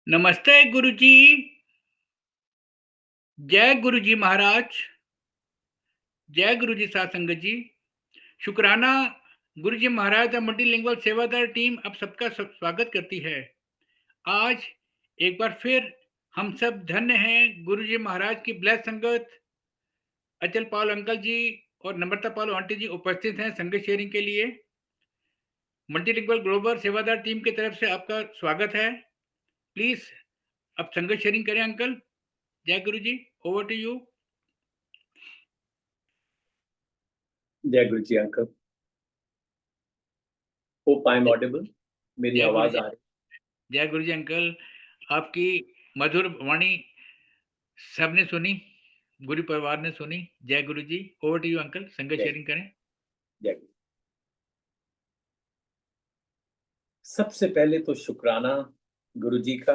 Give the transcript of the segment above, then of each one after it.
नमस्ते गुरुजी। जय गुरुजी महाराज। जय गुरुजी साध संगत जी। शुक्राना। गुरुजी महाराज द मल्टीलिंगुअल सेवादार टीम अब सबका स्वागत करती है। आज एक बार फिर हम सब धन्य हैं गुरुजी महाराज की ब्लेस संगत। अचल पाल अंकल जी और नम्रता पाल आंटी जी उपस्थित हैं संगत शेयरिंग के लिए। मल्टीलिंगुअल ग्लोबल सेवादार टीम की तरफ से आपका स्वागत है। प्लीज अब संगत शेयरिंग करें अंकल। जय गुरुजी, ओवर टू यू। जय Guru ji uncle. Hope I am audible. मेरी जय आवाज गुरुजी। आ रही? जय गुरुजी अंकल। आपकी मधुर वाणी सबने सुनी, गुरु परिवार ने सुनी। जय गुरु जी। ओवर टू यू अंकल, संगत जय शेयरिंग करें। जय गुरु। सबसे पहले तो शुक्राना गुरु जी का,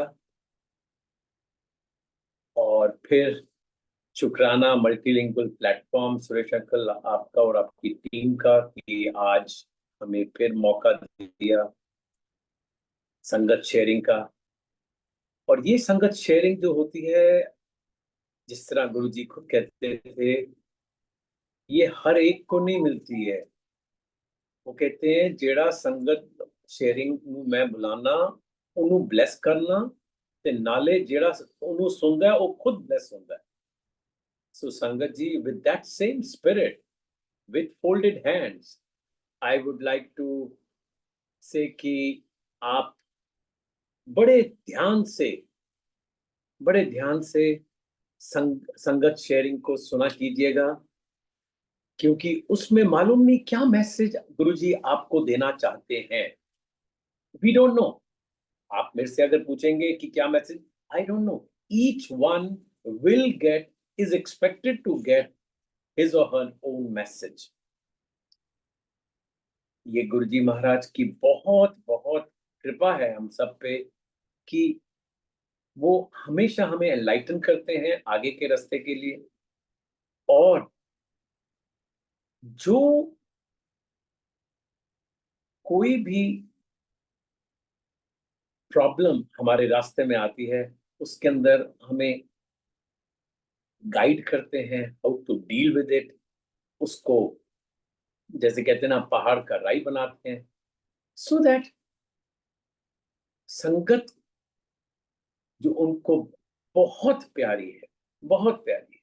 और फिर शुक्राना मल्टीलिंगुअल प्लेटफॉर्म सुरेश अंकल आपका और आपकी टीम का कि आज हमें फिर मौका दिया संगत शेयरिंग का। और ये संगत शेयरिंग जो होती है, जिस तरह गुरु जी खुद कहते थे, ये हर एक को नहीं मिलती है। वो कहते हैं जेड़ा संगत शेयरिंग मैं बुलाना ਉਹਨੂੰ ब्लेस करना ते नाले जेड़ा ਉਹਨੂੰ सुनदा है वो खुद ब्लेस होता है। So संगत जी, with that same spirit, with folded hands, I would like to say कि आप बड़े ध्यान से संगत शेयरिंग को सुना कीजिएगा, क्योंकि उसमें मालूम नहीं क्या मैसेज गुरुजी आपको देना चाहते हैं। We don't know. आप मेरे से अगर पूछेंगे कि क्या message, I don't know. Each one will get, is expected to get his और हर ओन मैसेज। ये गुरुजी महाराज की बहुत बहुत कृपा है हम सब पे कि वो हमेशा हमें एनलाइटन करते हैं आगे के रास्ते के लिए। और जो कोई भी प्रॉब्लम हमारे रास्ते में आती है, उसके अंदर हमें गाइड करते हैं how to deal with it. उसको जैसे कहते हैं ना, पहाड़ का राई बनाते हैं। सो दैट संगत जो उनको बहुत प्यारी है, बहुत प्यारी है,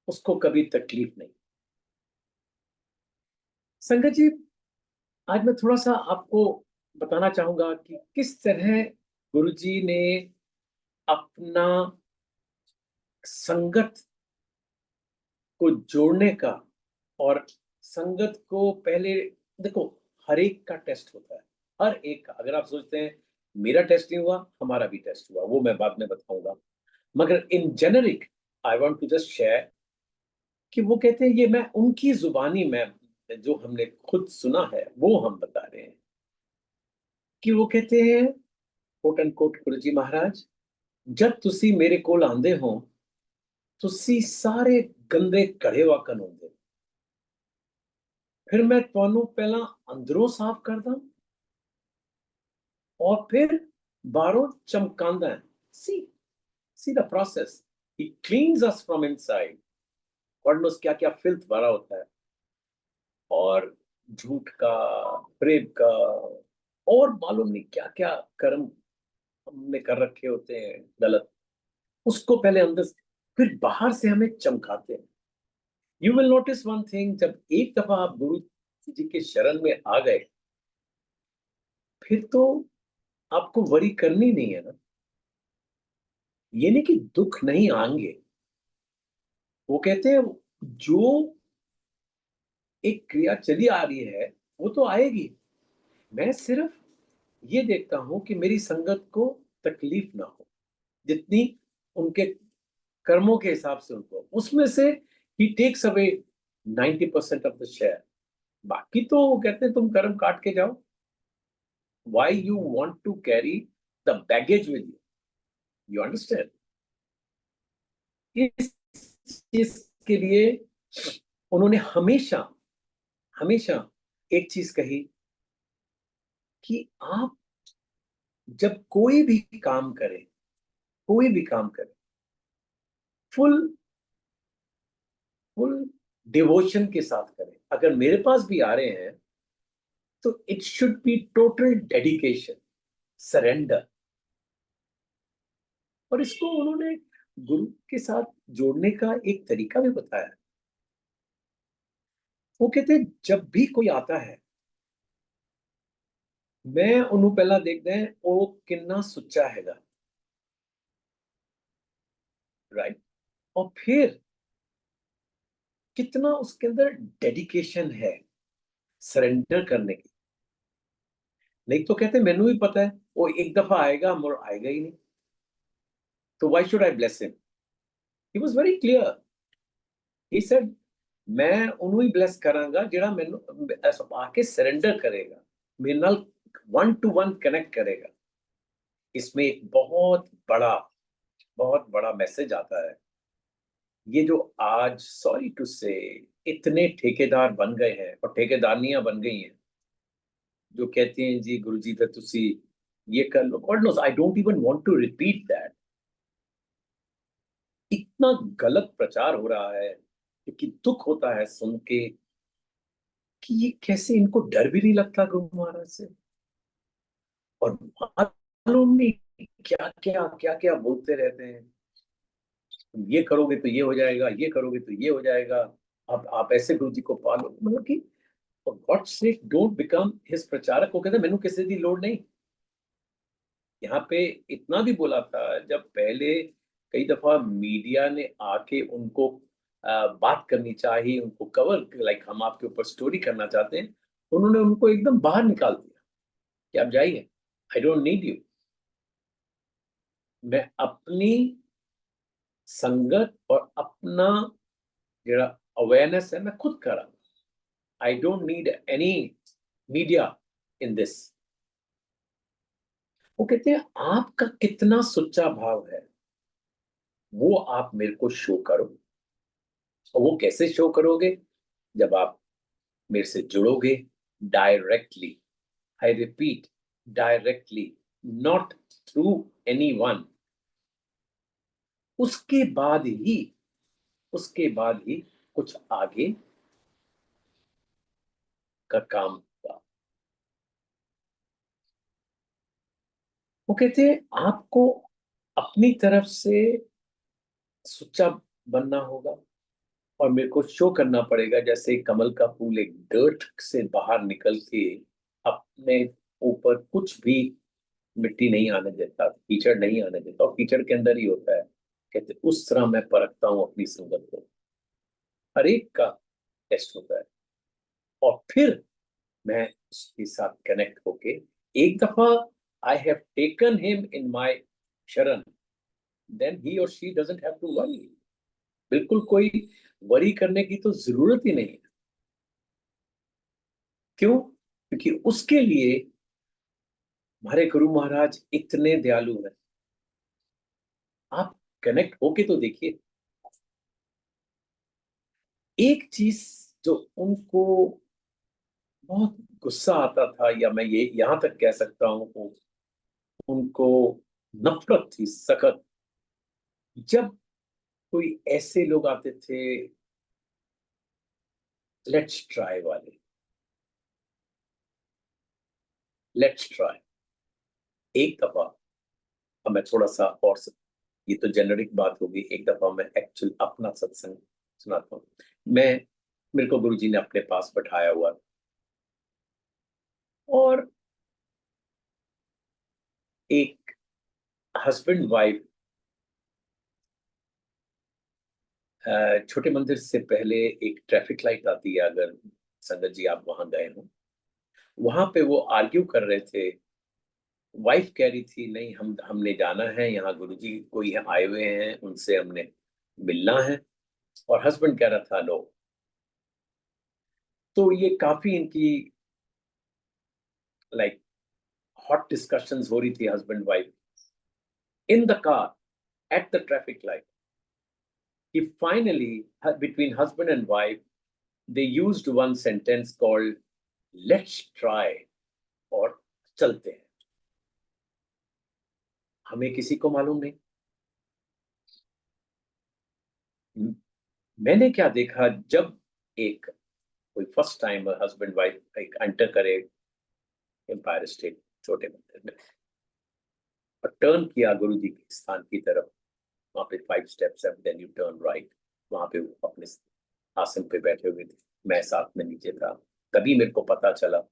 उसको कभी तकलीफ नहीं। संगत जी, आज मैं थोड़ा सा आपको बताना चाहूंगा कि किस तरह गुरुजी ने अपना संगत को जोड़ने का, और संगत को पहले देखो, हर एक का टेस्ट होता है, हर एक का। अगर आप सोचते हैं मेरा टेस्ट नहीं हुआ, हमारा भी टेस्ट हुआ, वो मैं बाद में बताऊंगा। मगर in generic I want to just share कि वो कहते हैं, ये मैं उनकी जुबानी में जो हमने खुद सुना है वो हम बता रहे हैं कि वो कहते हैं, कोट एंड कोट, गुरुजी महाराज, जब तुसी मेरे कोल आंदे हो, तुसी सारे गंदे घड़े वाकन होंदे, फिर मैं ਤੁਹਾਨੂੰ ਪਹਿਲਾਂ ਅੰਦਰੋਂ ਸਾਫ਼ ਕਰਦਾ और फिर बाहरों चमकांदा है। See the process. He cleans us from inside. God knows क्या क्या फिल्थ भरा होता है, और झूठ का, प्रेम का, और मालूम नहीं क्या क्या कर्म हमने कर रखे होते हैं गलत। उसको पहले अंदर से, फिर बाहर से हमें चमकाते हैं। You will notice one thing, जब एक दफा आप गुरु जी के शरण में आ गए, फिर तो आपको वरी करनी नहीं है ना। ये नहीं कि दुख नहीं आएंगे। वो कहते हैं जो एक क्रिया चली आ रही है वो तो आएगी। मैं सिर्फ ये देखता हूं कि मेरी संगत को तकलीफ ना हो, जितनी उनके कर्मों के हिसाब से उनको, उसमें से ही takes away 90% of the share. बाकी तो वो कहते हैं तुम कर्म काट के जाओ। Why you want to carry the baggage with you? You understand? इस चीज के लिए उन्होंने हमेशा हमेशा एक चीज कही कि आप जब कोई भी काम करे, फुल फुल डिवोशन के साथ करें। अगर मेरे पास भी आ रहे हैं तो it should be total dedication, surrender. और इसको उन्होंने गुरु के साथ जोड़ने का एक तरीका भी बताया। वो कहते हैं जब भी कोई आता है, मैं उन्होंने पहला देखते हैं वो कितना सुच्चा हैगा, राइट, और फिर कितना उसके अंदर डेडिकेशन है सरेंडर करने की। नहीं तो कहते मैनू भी पता है वो एक दफा आएगा और आएगा ही नहीं, तो why should I bless him. He was very clear. He said मैं ਉਹਨੂੰ ਹੀ ब्लेस करांगा ਜਿਹੜਾ ਮੈਨੂੰ आके सरेंडर करेगा, मेरे नाल 1 to 1 कनेक्ट करेगा। इसमें एक बहुत बड़ा मैसेज आता है। ये जो आज सॉरी टू से इतने ठेकेदार बन गए हैं और ठेकेदारनियां बन गई हैं जो कहते हैं जी गुरुजी फिर तुसी ये कर लो, God knows I don't even want to repeat that. इतना गलत प्रचार हो रहा है कि दुख होता है सुन के कि ये कैसे इनको डर भी नहीं लगता गुरु महाराज से। और मालूम नहीं क्या क्या बोलते रहते हैं, ये करोगे तो ये हो जाएगा, ये करोगे तो ये हो जाएगा, अब आप ऐसे गुरु जी को पालो। मतलब कि गॉड से डोंट बिकम हिज प्रचारक। वो कहते मैनू किसी की लोड़ नहीं। यहाँ पे इतना भी बोला था जब पहले कई दफा मीडिया ने आके उनको बात करनी चाहिए, उनको कवर लाइक हम आपके ऊपर स्टोरी करना चाहते हैं, उन्होंने उनको एकदम बाहर निकाल दिया कि आप जाइए, आई डोंट नीड यू। मैं अपनी संगत और अपना जो अवेयरनेस है मैं खुद करा। I don't need any media in this. वो कहते हैं आपका कितना सच्चा भाव है वो आप मेरे को शो करो। और वो कैसे शो करोगे? जब आप मेरे से जुड़ोगे directly. I repeat, directly, not through anyone. उसके बाद ही कुछ आगे का काम होगा। वो कहते हैं आपको अपनी तरफ से सुच्चा बनना होगा और मेरे को शो करना पड़ेगा। जैसे कमल का फूल एक डर्ट से बाहर निकल के अपने ऊपर कुछ भी मिट्टी नहीं आने देता, कीचड़ नहीं आने देता, और कीचड़ के अंदर ही होता है। कहते उस तरह मैं परखता हूं अपनी संगत को। हर एक का टेस्ट होता है और फिर मैं उसके साथ कनेक्ट होके एक दफा I have taken him in my शरण, देन ही और she doesn't have to worry. बिल्कुल कोई वरी करने की तो जरूरत ही नहीं है। क्यों? क्योंकि उसके लिए हमारे गुरु महाराज इतने दयालु हैं। आप कनेक्ट होके तो देखिए। एक चीज जो उनको बहुत गुस्सा आता था, या मैं ये यहां तक कह सकता हूं उनको नफरत थी सखत, जब कोई ऐसे लोग आते थे लेट्स ट्राई वाले। Let's try. एक दफा, अब मैं थोड़ा सा और ये तो जेनरिक बात होगी, एक दफा मैं एक्चुअल अपना सत्संग सुनाता हूँ। मैं मेरे को गुरुजी ने अपने पास बैठाया हुआ और एक हस्बैंड वाइफ छोटे मंदिर से पहले एक ट्रैफिक लाइट आती है, अगर संगत जी आप वहां गए हो, वहां पे वो आर्ग्यू कर रहे थे। वाइफ कह रही थी नहीं हमने जाना है, यहाँ गुरुजी कोई आए हुए हैं उनसे हमने मिलना है, और हस्बैंड कह रहा था नो। तो ये काफी इनकी लाइक हॉट डिस्कशंस हो रही थी husband wife in the car at the traffic light. कि finally between husband and wife they used one sentence called let's try, और चलते हैं। हमें किसी को मालूम नहीं। मैंने क्या देखा, जब एक कोई फर्स्ट टाइम हस्बैंड वाइफ एक एंटर करे एम्पायर स्टेट छोटे मंदिर में, और टर्न किया गुरु जी के स्थान की तरफ, वहां पे 5 स्टेप्स है, देन यू टर्न राइट। वहां पे वो अपने आसन पे बैठे हुए थे, मैं साथ में नीचे था। तभी मेरे को पता चला,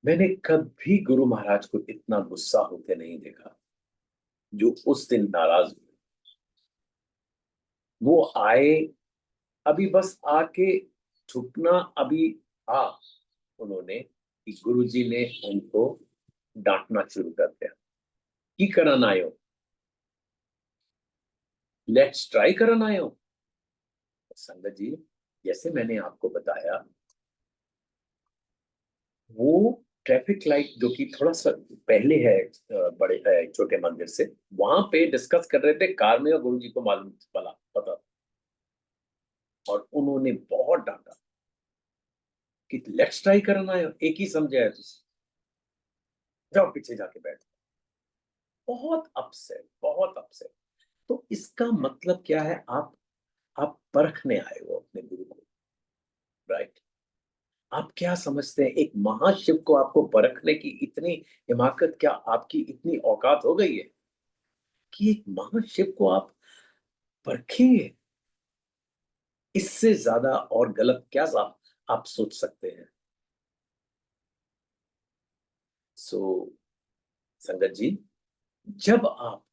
मैंने कभी गुरु महाराज को इतना गुस्सा होते नहीं देखा जो उस दिन नाराज हुए। वो आए, अभी बस आके झुकना अभी आ, उन्होंने कि गुरुजी ने उनको डांटना शुरू कर दिया। की करन आयो, लेट्स ट्राई करन आयो। संगत जी, जैसे मैंने आपको बताया, वो ट्रैफिक लाइट जो कि थोड़ा सा पहले है बड़े छोटे मंदिर से, वहां पे डिस्कस कर रहे थे कार में, और गुरुजी को मालूम पड़ा पता, और उन्होंने बहुत डांटा कि लेट्स ट्राई करना है, एक ही समझा है तुझे, जाओ पीछे जाके बैठ। बहुत अपसेट, बहुत अपसेट। तो इसका मतलब क्या है, आप परखने आए हो अपने गुरु को, राइट? आप क्या समझते हैं, एक महाशिव को आपको परखने की इतनी हिमाकत, क्या आपकी इतनी औकात हो गई है कि एक महाशिव को आप परखेंगे? इससे ज्यादा और गलत क्या आप सोच सकते हैं? सो संगत जी, जब आप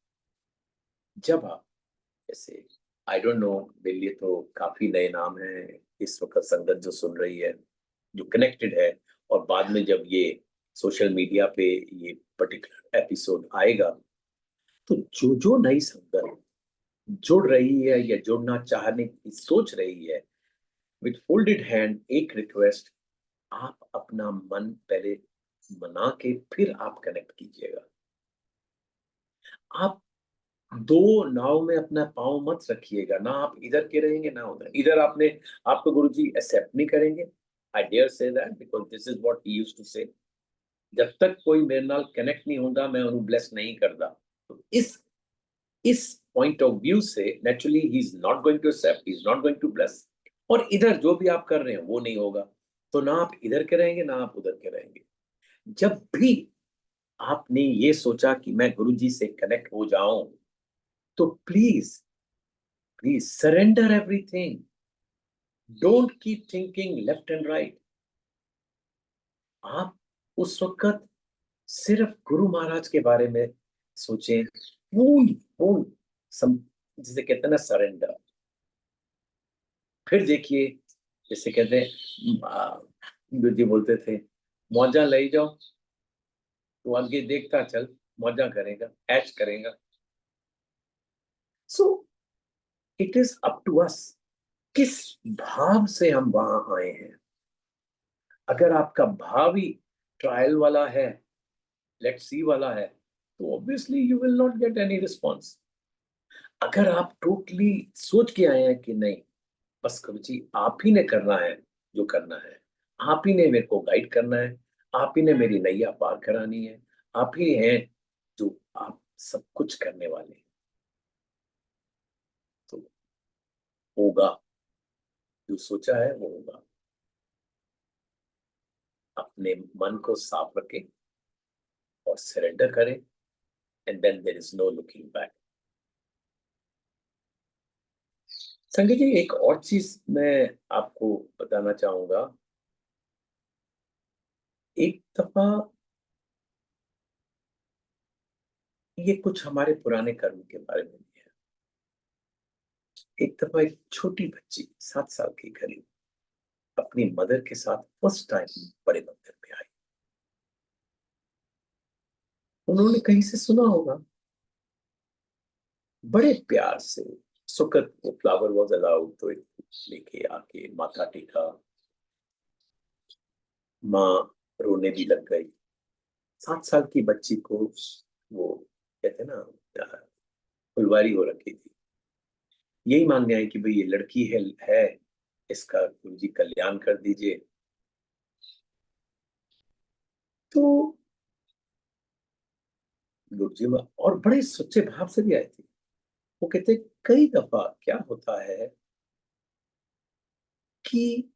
जब आप, जैसे, आई डोंट नो, मेरे लिए तो काफी नए नाम है इस वक्त संगत जो सुन रही है, जो कनेक्टेड है, और बाद में जब ये सोशल मीडिया पे ये पर्टिकुलर एपिसोड आएगा, तो जो जो नई संगत जुड़ रही है या जुड़ना चाहने की सोच रही है, विद फोल्डेड हैंड एक रिक्वेस्ट, आप अपना मन पहले मना के फिर आप कनेक्ट कीजिएगा। आप दो नाव में अपना पाँव मत रखिएगा, ना आप इधर के रहेंगे ना उधर। इधर आपको गुरुजी एक्सेप्ट नहीं करेंगे, I dare say that, because this is what he used to say, जब तक कोई मेरे नाल कनेक्ट नहीं होता मैं उन्हें ब्लेस नहीं करता। तो इस पॉइंट ऑफ व्यू से naturally he is not going to accept, he is not going to bless. और इधर जो भी आप कर रहे हैं वो नहीं होगा, तो ना आप इधर के रहेंगे ना आप उधर के रहेंगे। जब भी आपने ये सोचा कि मैं गुरुजी से कनेक्ट हो जाऊं, तो please please surrender everything, don't keep thinking left and right. आप उस वक्त सिर्फ गुरु महाराज के बारे में सोचें, पूर्ण पूर्ण जिसे कहते हैं ना, सरेंडर। फिर देखिए, जैसे कहते हैं गुरु जी बोलते थे, मौजा ले जाओ, तो आगे देखता चल, मौजा करेगा, ऐश करेगा। So it is up to us, किस भाव से हम वहां आए हैं। अगर आपका भाव ही ट्रायल वाला है, लेट्स सी वाला है, तो obviously you will not get any response. अगर आप टोटली सोच के आए हैं कि नहीं, बस गुरु जी आप ही ने करना है जो करना है, आप ही ने मेरे को गाइड करना है, आप ही ने मेरी नैया पार करानी है, आप ही हैं जो आप सब कुछ करने वाले हैं, तो होगा, जो सोचा है वो होगा। अपने मन को साफ रखें और सरेंडर करें, and then there is no looking back. Sanjay ji, एक और चीज मैं आपको बताना चाहूंगा। एक दफा, ये कुछ हमारे पुराने कर्म के बारे में भी है। एक दफा एक छोटी बच्ची 7 साल की करीब अपनी मदर के साथ फर्स्ट टाइम बड़े मंदिर में आई। उन्होंने कहीं से सुना होगा, बड़े प्यार से सुकत वो फ्लावर वॉज अलाउड, तो लेके आके माथा टेका, माँ रोने भी लग गई। 7 साल की बच्ची को, वो कहते हैं ना, फुलवारी हो रखी थी, यही मांगने आई कि भाई ये लड़की है, इसका गुरु जी कल्याण कर दीजिए। तो गुरुजी और बड़े सच्चे भाव से भी आए थे। वो कहते कई दफा क्या होता है कि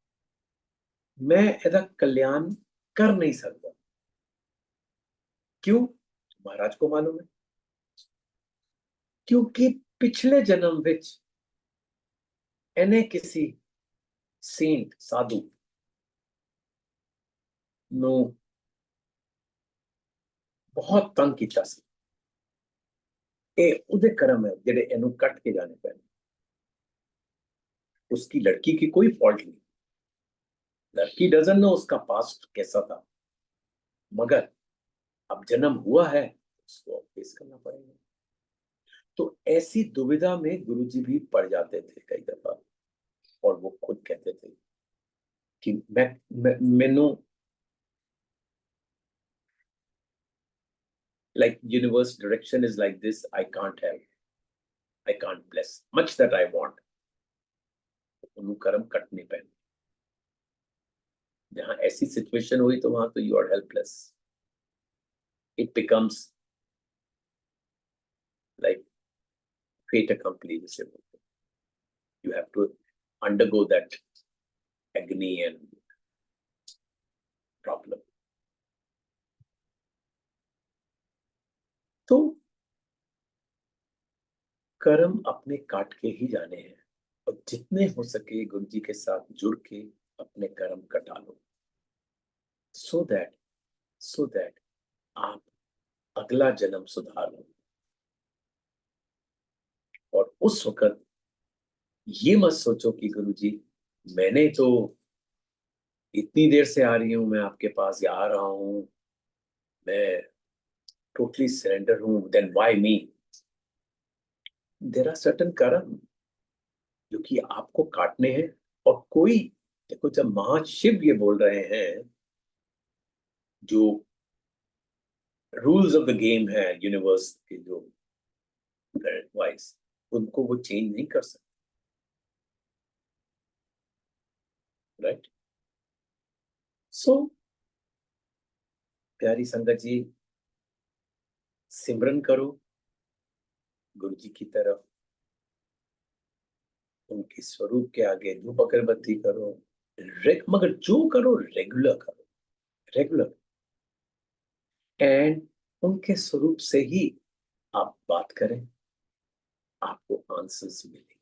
मैं ऐसा कल्याण कर नहीं सकता। क्यों? महाराज को मालूम है। क्योंकि पिछले जन्म विच एने किसी सेंट साधु नु बहुत तंग किया सी। ए उदे कर्म है जेडे एनु कट के जाने पैने। उसकी लड़की की कोई फॉल्ट नहीं। लड़की डजंट नो उसका पास्ट कैसा था, मगर अब जन्म हुआ है, उसको फेस करना पड़ेगा। तो ऐसी दुविधा में गुरुजी भी पड़ जाते थे कई दफा, और वो खुद कहते थे कि मैनू like universe direction is like this, I can't help, I can't bless much that I want। उन्हें कर्म कटने पे जहां ऐसी सिचुएशन हुई तो वहां तो you are helpless. It becomes like fait accompli जिसे बोलते हैं। You have to undergo that agony and problem. तो कर्म अपने काट के ही जाने हैं, और जितने हो सके गुरु जी के साथ जुड़ के अपने कर्म कटा लो, सो दैट आप अगला जन्म सुधार लो। और उस वक्त ये मत सोचो कि गुरु जी मैंने तो इतनी देर से आ रही हूं, मैं आपके पास या आ रहा हूं, मैं टोटली सरेंडर हूं, then why me. There are certain karma जो कि आपको काटने हैं। और कोई, देखो जब महाशिव ये बोल रहे हैं, जो रूल्स ऑफ द गेम है यूनिवर्स के, जो वाइज, उनको वो चेंज नहीं कर सकते, राइट। सो प्यारी संगत जी, सिमरन करो गुरु जी की तरफ, उनके स्वरूप के आगे धूप अगरबत्ती करो, मगर जो करो रेगुलर करो, रेगुलर। एंड उनके स्वरूप से ही आप बात करें, आपको आंसर्स मिलेंगे।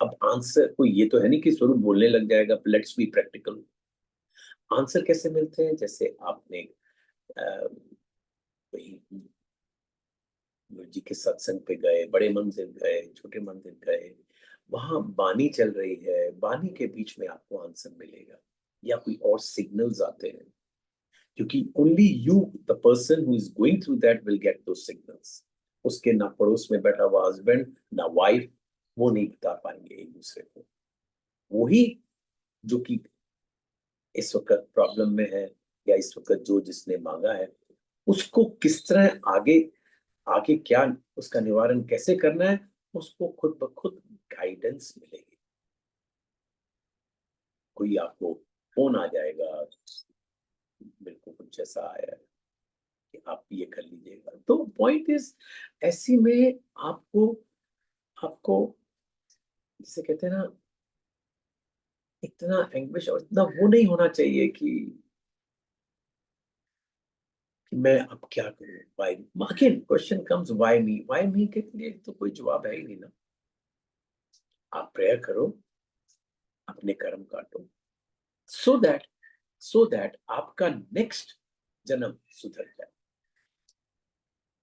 अब आंसर कोई ये तो है नहीं कि स्वरूप बोलने लग जाएगा। Let's be practical. आंसर कैसे मिलते हैं? जैसे आपने कोई गुरु जी के सत्संग पे गए, बड़े मंदिर गए, छोटे मंदिर गए, वहां बानी चल रही है, बानी के बीच में आपको आंसर मिलेगा, या कोई और सिग्नल्स आते हैं, क्योंकि only you, the person who is going through that, will get दो सिग्नल्स। उसके ना पड़ोस में बैठा हुआ हस्बैंड, ना वाइफ, वो नहीं बता पाएंगे एक दूसरे को। वही जो कि इस वक्त प्रॉब्लम में है, या इस वक्त जो जिसने मांगा है, उसको किस तरह आगे आगे क्या उसका निवारण कैसे करना है, उसको खुद ब खुद गाइडेंस मिलेगी। कोई आपको फोन आ जाएगा, बिल्कुल कुछ ऐसा आया है कि आप ये कर लीजिएगा। तो पॉइंट इज, ऐसी में आपको आपको जिसे कहते हैं ना, इतना एंग्विश और इतना वो नहीं होना चाहिए कि मैं अब क्या करूं, why. Again question comes, why me? Why me के लिए तो कोई जवाब है ही नहीं ना। आप प्रेयर करो, अपने कर्म काटो, सो दैट आपका नेक्स्ट जन्म सुधर जाए।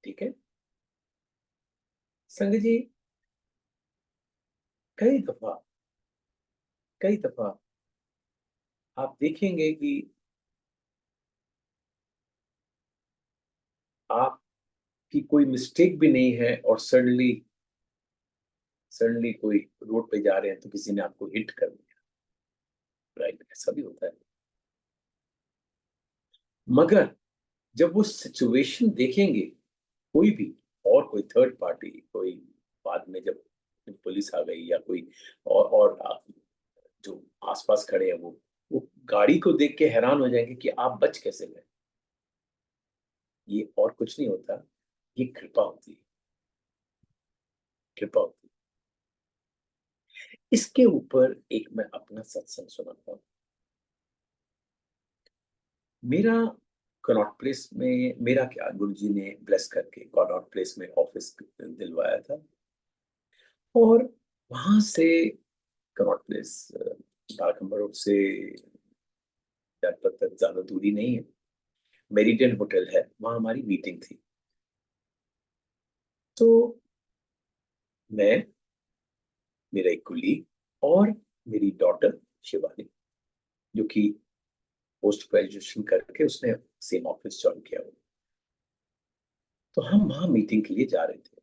ठीक है संग जी, कई दफा कई दफा आप देखेंगे कि आपकी कोई मिस्टेक भी नहीं है, और सडनली कोई रोड पे जा रहे हैं तो किसी ने आपको हिट कर दिया, राइट। ऐसा भी होता है। मगर जब वो सिचुएशन देखेंगे, कोई भी और कोई थर्ड पार्टी, कोई बाद में जब पुलिस आ गई, या कोई और जो आसपास खड़े हैं, वो गाड़ी को देख के हैरान हो जाएंगे कि आप बच कैसे गए। ये और कुछ नहीं होता, ये कृपा होती है, कृपा होती है। इसके ऊपर एक मैं अपना सत्संग सुनाता हूँ। मेरा कनॉट प्लेस में, मेरा क्या, गुरुजी ने ब्लेस करके कनॉट प्लेस में ऑफिस दिलवाया था, और वहां से कनॉट प्लेस बारकम्बा रोड से तक ज्यादा दूरी नहीं है, मेरिडियन होटल है, वहां हमारी मीटिंग थी। तो मैं, मेरा एक कुलीग और मेरी डॉटर शिवानी, जो कि पोस्ट ग्रेजुएशन करके उसने सेम ऑफिस ज्वाइन किया हुआ, तो हम वहां मीटिंग के लिए जा रहे थे।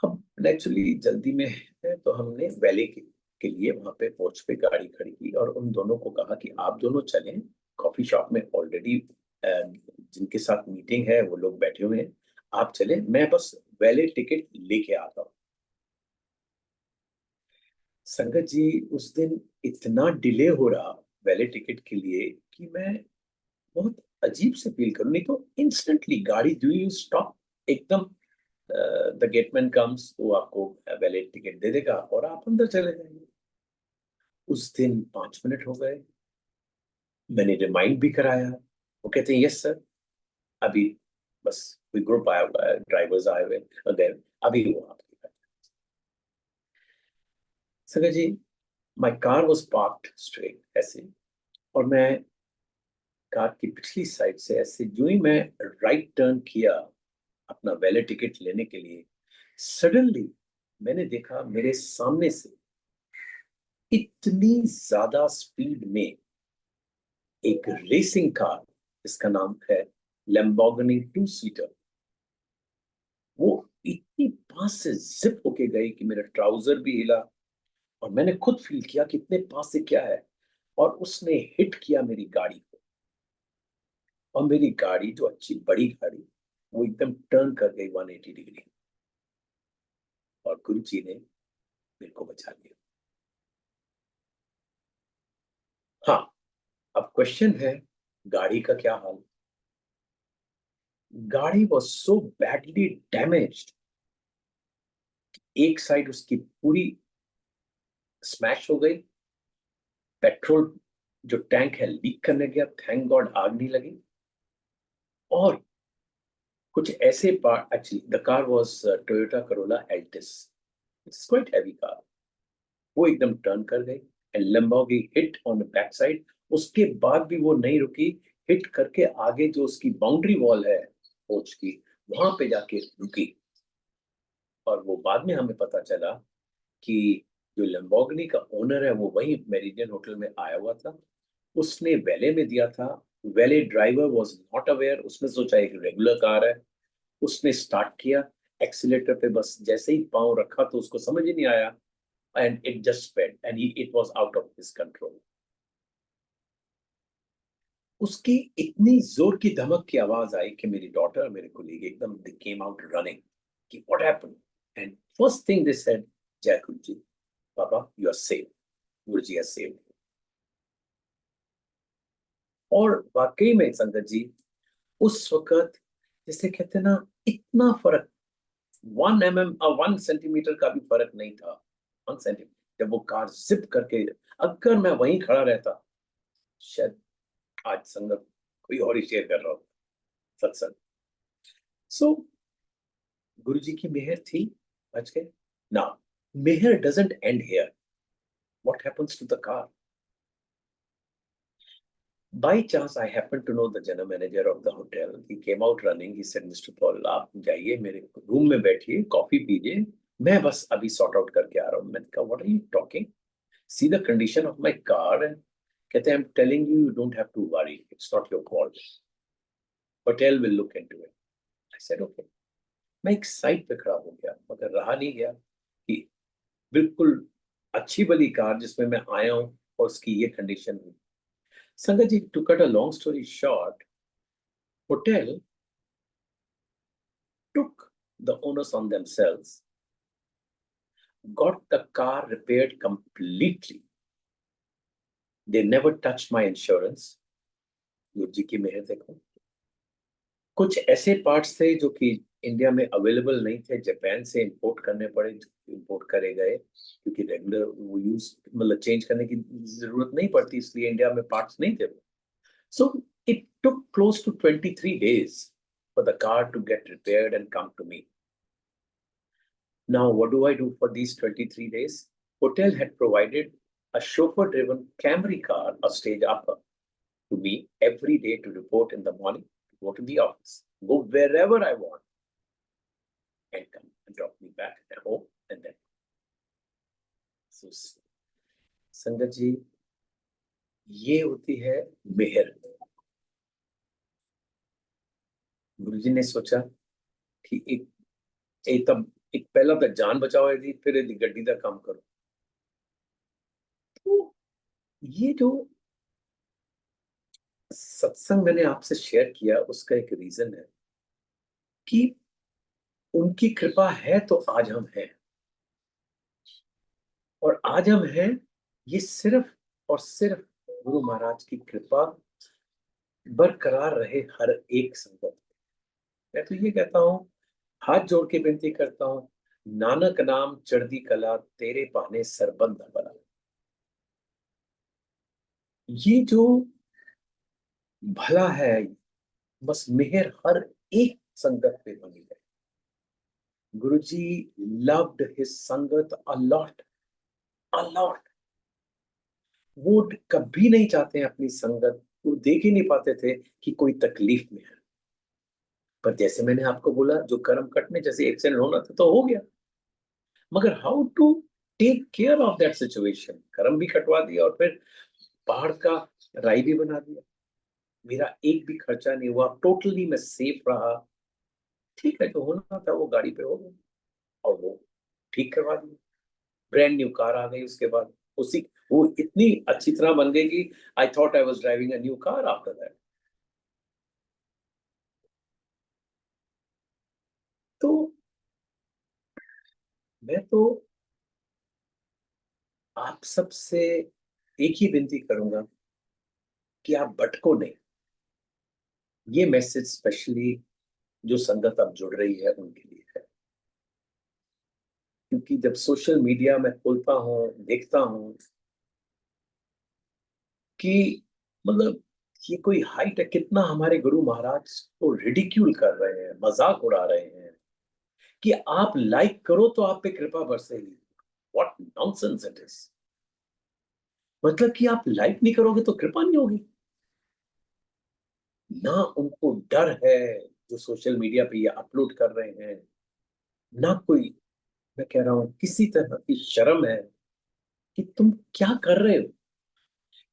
अब नेचुरली जल्दी में है, तो हमने वैले के लिए वहां पे पोर्च पे गाड़ी खड़ी की और उन दोनों को कहा कि आप दोनों चलें, कॉफी शॉप में ऑलरेडी जिनके साथ मीटिंग है वो लोग बैठे हुए हैं, आप चलें, मैं बस वैले टिकट लेके आता हूँ। संगत जी, उस दिन इतना डिले हो रहा वैले टिकट के लिए कि मैं बहुत अजीब से फील करूं, नहीं तो इंस्टेंटली गाड़ी डू यू स्टॉप, एकदम द गेटमैन कम्स, वो आपको वैलिड टिकट दे देगा और आप अंदर चले जाएंगे। उस दिन 5 मिनट हो गए, मैंने रिमाइंड भी कराया, वो कहते हैं यस सर, अभी बस कोई ग्रुप आया हुआ है, ड्राइवर्स आए हुए अगर अभी वो आपके पास। Sir ji, my car was parked straight ऐसे, और मैं कार की पिछली साइड से ऐसे जो ही मैं राइट टर्न किया अपना वैलिड टिकट लेने के लिए, सडनली मैंने देखा मेरे सामने से इतनी ज्यादा स्पीड में एक रेसिंग कार, इसका नाम है लैम्बोर्गिनी 2 सीटर, वो इतनी पास से जिप होके गई कि मेरा ट्राउजर भी हिला, और मैंने खुद फील किया कि इतने पास से क्या है, और उसने हिट किया मेरी गाड़ी को, और मेरी गाड़ी जो अच्छी बड़ी गाड़ी, वो एकदम टर्न कर गई 180 डिग्री, और गुरु जी ने मेरे को बचा लिया। हाँ, अब क्वेश्चन है गाड़ी का क्या हाल। गाड़ी वॉज सो बैडली डैमेज्ड, एक साइड उसकी पूरी स्मैश हो गई, पेट्रोल जो टैंक है लीक करने गया, थैंक गॉड आग नहीं लगी, और कुछ ऐसे part, actually the car was Toyota Corolla Altis, it's quite heavy car, वो एकदम टर्न कर गई and Lamborghini hit on the back side. उसके बाद भी वो नहीं रुकी, हिट करके आगे जो उसकी बाउंड्री वॉल है कोच की, वहां पे जाके रुकी, और वो बाद में हमें पता चला कि जो लैम्बोर्गिनी का ओनर है वो वही मेरिडियन होटल में आया हुआ था, उसने वैले में दिया था, वैले ड्राइवर वाज नॉट अवेयर, उसने सोचा एक रेगुलर कार है, उसने स्टार्ट किया एक्सीलेटर पे, बस जैसे ही पांव रखा तो उसको समझ ही नहीं आया, and it just spread and it was out of his control. उसकी इतनी जोर की धमक की आवाज आई कि मेरी डॉटर, मेरे कोलीग एकदम दे केम आउट रनिंग कि what happened, and first thing they said, जय गुरु जी, पापा you are safe, Guru ji has saved. और वाकई में संगत जी, उस वक्त जैसे कहते हैं ना, इतना फर्क, 1 सेंटीमीटर का भी फर्क नहीं था, 1 सेंटीमीटर, जब वो कार जिप करके, अगर मैं वहीं खड़ा रहता, शायद आज संगत कोई और ही शेयर कर रहा हो सत्संग। सो गुरु जी की मेहर थी, बच गए ना। मेहर doesn't end here, what happens to the car. By chance, I happened to know the general manager of the hotel. He came out running. He said, "Mr. Paul, आप जाइए मेरे रूम में बैठिए, कॉफी पीजिए, मैं बस अभी सॉर्ट आउट करके आ रहा हूँ।" मैंने कहा, "What are you talking? See the condition of my car." And कहते हैं, "I'm telling you, you don't have to worry. It's not your fault. Hotel will look into it." I said, "Okay." मैं एक side पे खड़ा हो गया, मगर रहा नहीं गया कि बिल्कुल अच्छी वाली कार जिसमें मैं आया हूँ और उसकी ये कंडीशन हुई। संगत जी, to cut a long story short, hotel took the onus on themselves, got the car repaired completely. They never touched my insurance. गुरु जी की मेहर देखो, कुछ ऐसे पार्ट्स थे जो कि इंडिया में अवेलेबल नहीं थे, जापान से इंपोर्ट करने पड़े, इंपोर्ट करे गए, क्योंकि रेगुलर वो यूज मतलब चेंज करने की जरूरत नहीं पड़ती, इसलिए इंडिया में पार्ट्स नहीं थे। So it took close to 23 days for the car to get repaired and come to me. Now, what do I do for these 23 days? Hotel had provided a chauffeur-driven Camry car, a stage upper, to me every day to report in the morning, to go to the office, go wherever I want, and come and drop me back at home, and then. So, संगत जी, ये होती है मेहर। गुरुजी ने सोचा कि एक तब एक पहला तो जान बचाओ यदि, फिर यदि गड्डी का काम करो। तो ये जो सत्संग मैंने आपसे शेयर किया, उसका एक रीजन है कि उनकी कृपा है तो आज हम हैं, और आज हम हैं ये सिर्फ और सिर्फ गुरु महाराज की कृपा बरकरार रहे हर एक संगत। मैं तो ये कहता हूँ, हाथ जोड़ के विनती करता हूँ, नानक नाम चढ़दी कला तेरे पाने सरबंद बना। ये जो भला है, बस मेहर हर एक संगत पे बनी है। गुरुजी loved his संगत a lot, a lot. वो कभी नहीं चाहते हैं अपनी संगत, वो देख ही नहीं पाते थे कि कोई तकलीफ में है। पर जैसे मैंने आपको बोला, जो कर्म कटने, जैसे एक्सीडेंट होना था तो हो गया, मगर how to take care of that situation. कर्म भी कटवा दिया और फिर पहाड़ का राई भी बना दिया। मेरा एक भी खर्चा नहीं हुआ, टोटली मैं सेफ रहा। ठीक है, जो होना था वो गाड़ी पे हो गया, और वो ठीक करवा दिया। ब्रांड न्यू कार आ गई उसके बाद, उसी वो इतनी अच्छी तरह बन गई कि I thought I was driving a new car after that. तो मैं तो आप सबसे एक ही विनती करूंगा कि आप भटको नहीं। ये मैसेज स्पेशली जो संगत अब जुड़ रही है उनके लिए है, क्योंकि जब सोशल मीडिया में खोलता हूँ, देखता हूँ कि मतलब ये कोई हाइट है, कितना हमारे गुरु महाराज को रिडिक्यूल कर रहे हैं, मजाक उड़ा रहे हैं कि आप लाइक करो तो आप पे कृपा बरसेगी। What nonsense it is. मतलब कि आप लाइक नहीं करोगे तो कृपा नहीं होगी। ना उनको डर है जो सोशल मीडिया पे ये अपलोड कर रहे हैं, ना कोई, मैं कह रहा हूं, किसी तरह की शर्म है कि तुम क्या कर रहे हो।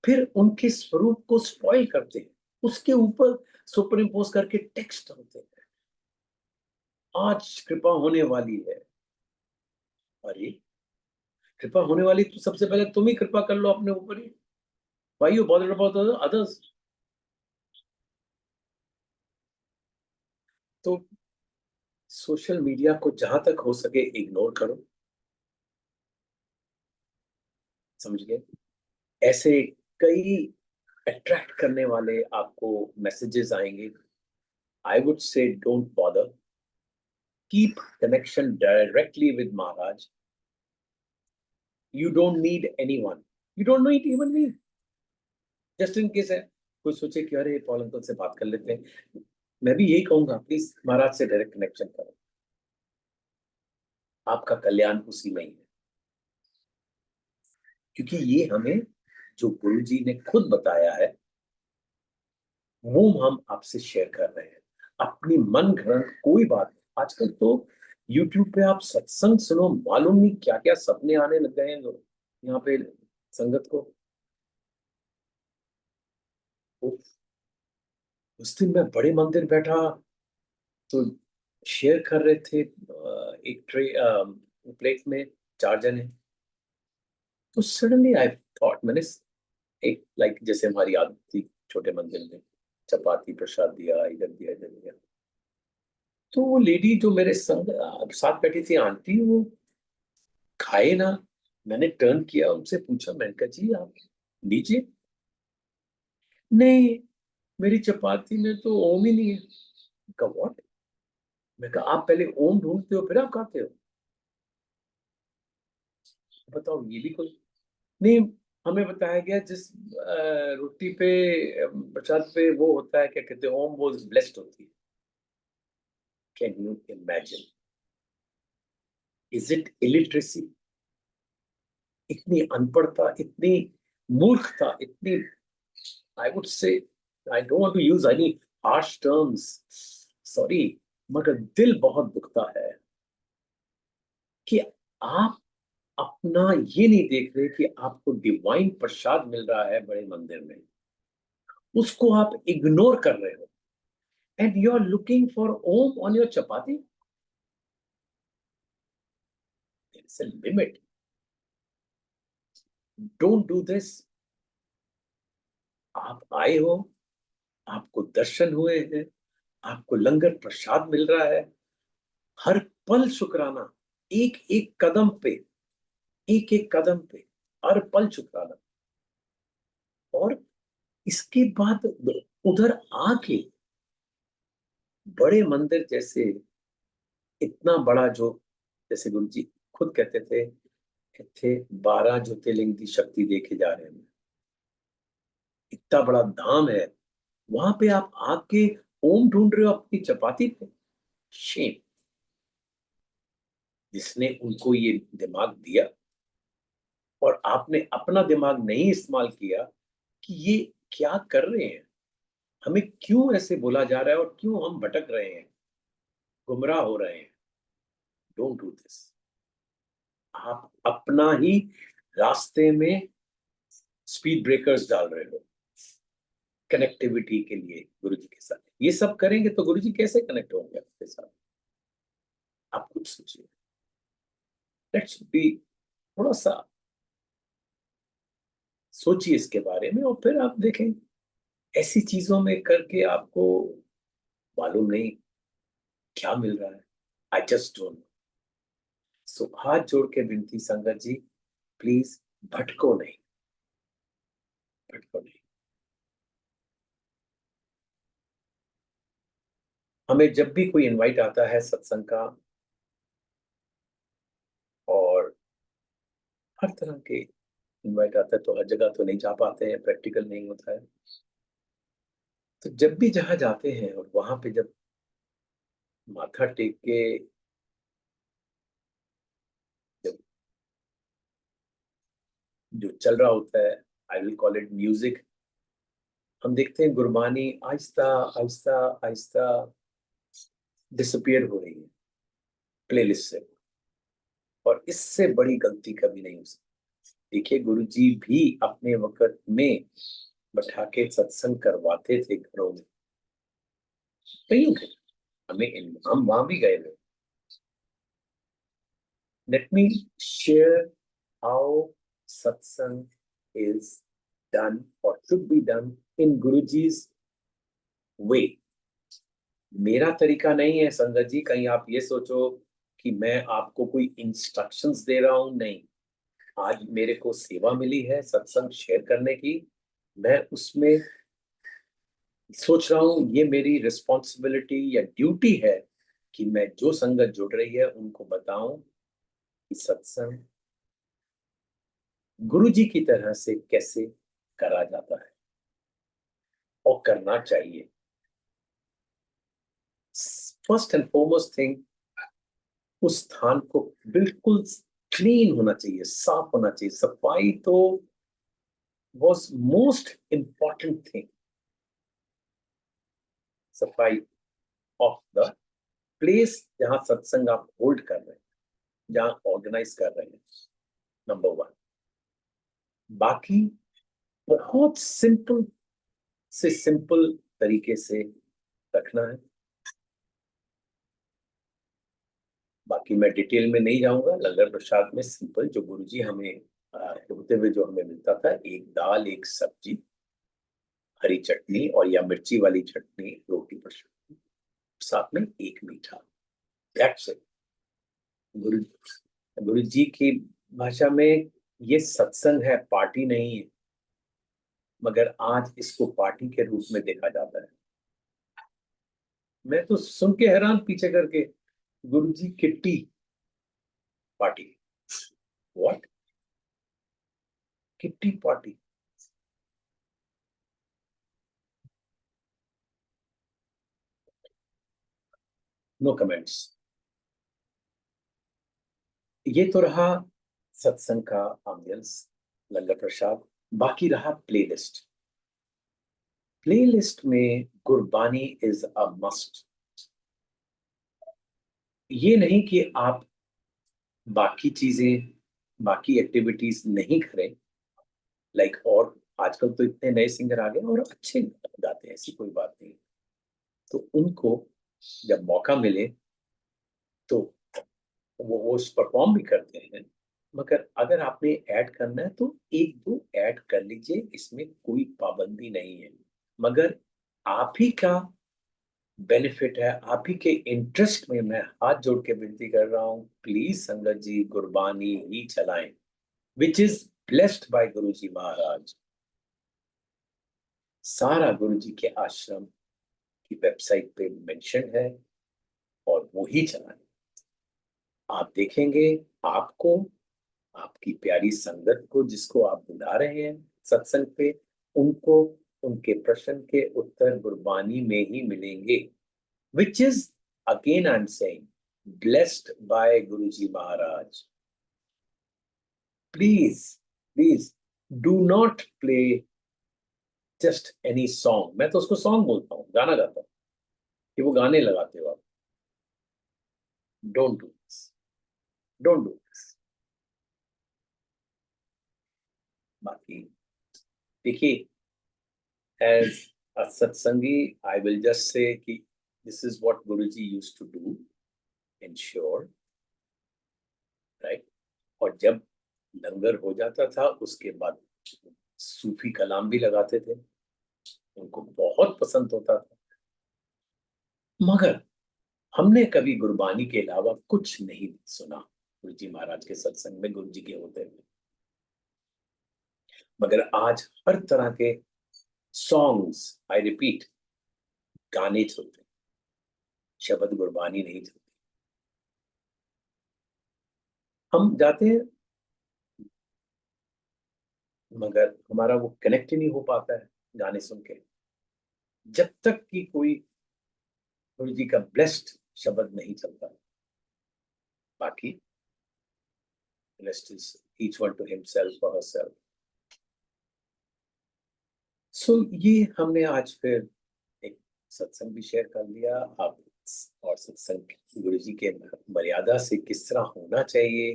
फिर उनके स्वरूप को स्पॉइल करते हैं, उसके ऊपर सुपर इम्पोज करके टेक्स्ट होते हैं, आज कृपा होने वाली है। अरे, कृपा होने वाली तो सबसे पहले तुम ही कृपा कर लो अपने ऊपर ही। Why you bothered about others. तो सोशल मीडिया को जहां तक हो सके इग्नोर करो, समझ गए। ऐसे कई अट्रैक्ट करने वाले आपको मैसेजेस आएंगे। आई वुड से don't bother, keep connection directly with Maharaj. You don't need anyone, you don't need even me. Just in case है कोई सोचे कि अरे पॉल अंकल से बात कर लेते हैं, मैं भी यही कहूंगा, प्लीज महाराज से डायरेक्ट कनेक्शन करो, आपका कल्याण उसी में ही है। क्योंकि ये हमें जो गुरु जी ने खुद बताया है वो हम आपसे शेयर कर रहे हैं। अपनी मन घड़ंत कोई बात नहीं। आजकल तो यूट्यूब पे आप सत्संग सुनो, मालूम नहीं क्या क्या सपने आने लग गए हैं लोग यहाँ पे संगत को। उस दिन मैं बड़े मंदिर बैठा तो शेयर कर रहे थे एक ट्रे प्लेट में 4 जने। तो सडनली आई थॉट, मैंने एक लाइक जैसे हमारी आदत थी छोटे मंदिर में, चपाती प्रसाद दिया, इधर दिया इधर दिया। तो वो लेडी जो मेरे संग साथ बैठी थी, आंटी, वो खाए ना। मैंने टर्न किया, उनसे पूछा, मैंने कहा जी आप लीजिए। नहीं, मेरी चपाती में तो ओम ही नहीं है। कहा व्हाट? मैं कहा आप पहले ओम ढूंढते हो फिर आप खाते हो? बताओ ये भी कोई नहीं। हमें बताया गया जिस रोटी पे प्रसाद पे वो होता है, क्या कहते हैं, ओम, वो ब्लेस्ड होती है। Can you imagine? Is it illiteracy? इतनी अनपढ़ता, इतनी मूर्खता, इतनी, I would say, I don't want to use any harsh terms, sorry, मगर दिल बहुत दुखता है कि आप अपना ये नहीं देख रहे कि आपको डिवाइन प्रसाद मिल रहा है बड़े मंदिर में, उसको आप इग्नोर कर रहे हो, and you are looking for Om on your chapati. There is a limit, don't do this. आप आए हो, आपको दर्शन हुए हैं, आपको लंगर प्रसाद मिल रहा है, हर पल शुक्राना, एक एक कदम पे, एक एक कदम पे हर पल शुक्राना। और इसके बाद उधर आके बड़े मंदिर जैसे, इतना बड़ा जो, जैसे गुरु जी खुद कहते थे, थे 12 ज्योतिर्लिंग की शक्ति देखे जा रहे हैं, इतना बड़ा धाम है, वहां पे आप आके ओम ढूंढ रहे हो अपनी चपाती पे। शेम। जिसने उनको ये दिमाग दिया और आपने अपना दिमाग नहीं इस्तेमाल किया कि ये क्या कर रहे हैं, हमें क्यों ऐसे बोला जा रहा है और क्यों हम भटक रहे हैं, गुमराह हो रहे हैं। Don't do this. आप अपना ही रास्ते में स्पीड ब्रेकर्स डाल रहे हो कनेक्टिविटी के लिए गुरु जी के साथ। ये सब करेंगे तो गुरु जी कैसे कनेक्ट होंगे आपके साथ? आप कुछ सोचिए। लेट्स बी, थोड़ा सा सोचिए इसके बारे में और फिर आप देखें। ऐसी चीजों में करके आपको मालूम नहीं क्या मिल रहा है। I just don't know. So हाथ जोड़ के विनती संगत जी, प्लीज भटको नहीं, भटको नहीं। हमें जब भी कोई इनवाइट आता है सत्संग का, और हर तरह के इनवाइट आता है, तो हर जगह तो नहीं जा पाते हैं, प्रैक्टिकल नहीं होता है। तो जब भी जहां जाते हैं और वहां पे जब माथा टेक के, जब जो चल रहा होता है, I will call it music, हम देखते हैं गुरबानी आहिस्ता आहिस्ता आहिस्ता डिसअपियर हो रही है प्लेलिस्ट से। और इससे बड़ी गलती कभी नहीं हो सकती। देखिए गुरु जी भी अपने वक्त में बैठा के सत्संग करवाते थे घरों में, कईयों के, हम वहां भी गए थे। लेट मी शेयर हाउ सत्संग is done or should be done in Guruji's way। मेरा तरीका नहीं है संगत जी, कहीं आप ये सोचो कि मैं आपको कोई इंस्ट्रक्शंस दे रहा हूं, नहीं। आज मेरे को सेवा मिली है सत्संग शेयर करने की, मैं उसमें सोच रहा हूं ये मेरी रिस्पॉन्सिबिलिटी या ड्यूटी है कि मैं जो संगत जुड़ रही है उनको बताऊं कि सत्संग गुरु जी की तरह से कैसे करा जाता है और करना चाहिए। फर्स्ट एंड फॉरमोस्ट थिंग, उस स्थान को बिल्कुल क्लीन होना चाहिए, साफ होना चाहिए। सफाई तो वॉज मोस्ट इंपॉर्टेंट थिंग। सफाई ऑफ द प्लेस जहां सत्संग आप होल्ड कर रहे हैं, जहां ऑर्गेनाइज कर रहे हैं, नंबर वन। बाकी बहुत सिंपल से सिंपल तरीके से रखना है। बाकी मैं डिटेल में नहीं जाऊंगा। लंगर प्रसाद में सिंपल जो गुरुजी हमें होते हुए जो हमें मिलता था, एक दाल, एक सब्जी, हरी चटनी और या मिर्ची वाली चटनी, रोटी प्रसाद, साथ में एक मीठा। That's it. गुरु गुरु जी की भाषा में ये सत्संग है, पार्टी नहीं है। मगर आज इसको पार्टी के रूप में देखा जाता है। मैं तो सुन के हैरान पीछे करके, Guruji kitty party, what, kitty party? No comments. ये तो रहा सत्संग का एम्बियंस, लंगर प्रसाद। बाकी रहा प्लेलिस्ट। प्लेलिस्ट में गुरबानी इज अ मस्ट। ये नहीं कि आप बाकी चीजें, बाकी एक्टिविटीज नहीं करें, लाइक और आजकल तो इतने नए सिंगर आ गए और अच्छे गाते हैं, ऐसी कोई बात नहीं। तो उनको जब मौका मिले तो वो परफॉर्म भी करते हैं। मगर अगर आपने ऐड करना है तो एक दो ऐड कर लीजिए, इसमें कोई पाबंदी नहीं है। मगर आप ही का बेनिफिट है, आप ही के इंटरेस्ट में मैं हाथ जोड़ के विनती कर रहा हूँ, प्लीज संगत जी गुरबानी ही चलाएं, विच इज ब्लेस्ड बाय गुरु जी महाराज। सारा गुरु जी के आश्रम की वेबसाइट पे मेंशन है और वो ही चलाएं। आप देखेंगे, आपको, आपकी प्यारी संगत को जिसको आप बुला रहे हैं सत्संग पे, उनको उनके प्रश्न के उत्तर गुरबानी में ही मिलेंगे, which is again I'm saying blessed by Guruji Maharaj. Please do not play just any song. मैं तो उसको सॉन्ग बोलता हूँ, गाना गाता हूँ कि वो गाने लगाते हो आप। Don't do this. Don't do this. बाकी देखिए, as a satsangi, I will just say कि this is what Guruji used to do, ensure, right? और जब लंगर हो जाता था उसके बाद सूफी कलाम भी लगाते थे, उनको बहुत पसंद होता था। मगर हमने कभी गुरबानी के अलावा कुछ नहीं सुना गुरु जी महाराज के सत्संग में, गुरु जी के होते हुए। मगर आज हर तरह के सॉन्ग्स, आई रिपीट, गाने चलते, शब्द गुरबानी नहीं चलती। हम जाते हैं मगर हमारा वो कनेक्ट ही नहीं हो पाता है गाने सुन के, जब तक कि कोई गुरु जी का ब्लेस्ड शब्द नहीं चलता। बाकी rest is each one to himself or herself. सो ये हमने आज फिर एक सत्संग भी शेयर कर लिया आप, और सत्संग गुरु जी के मर्यादा से किस तरह होना चाहिए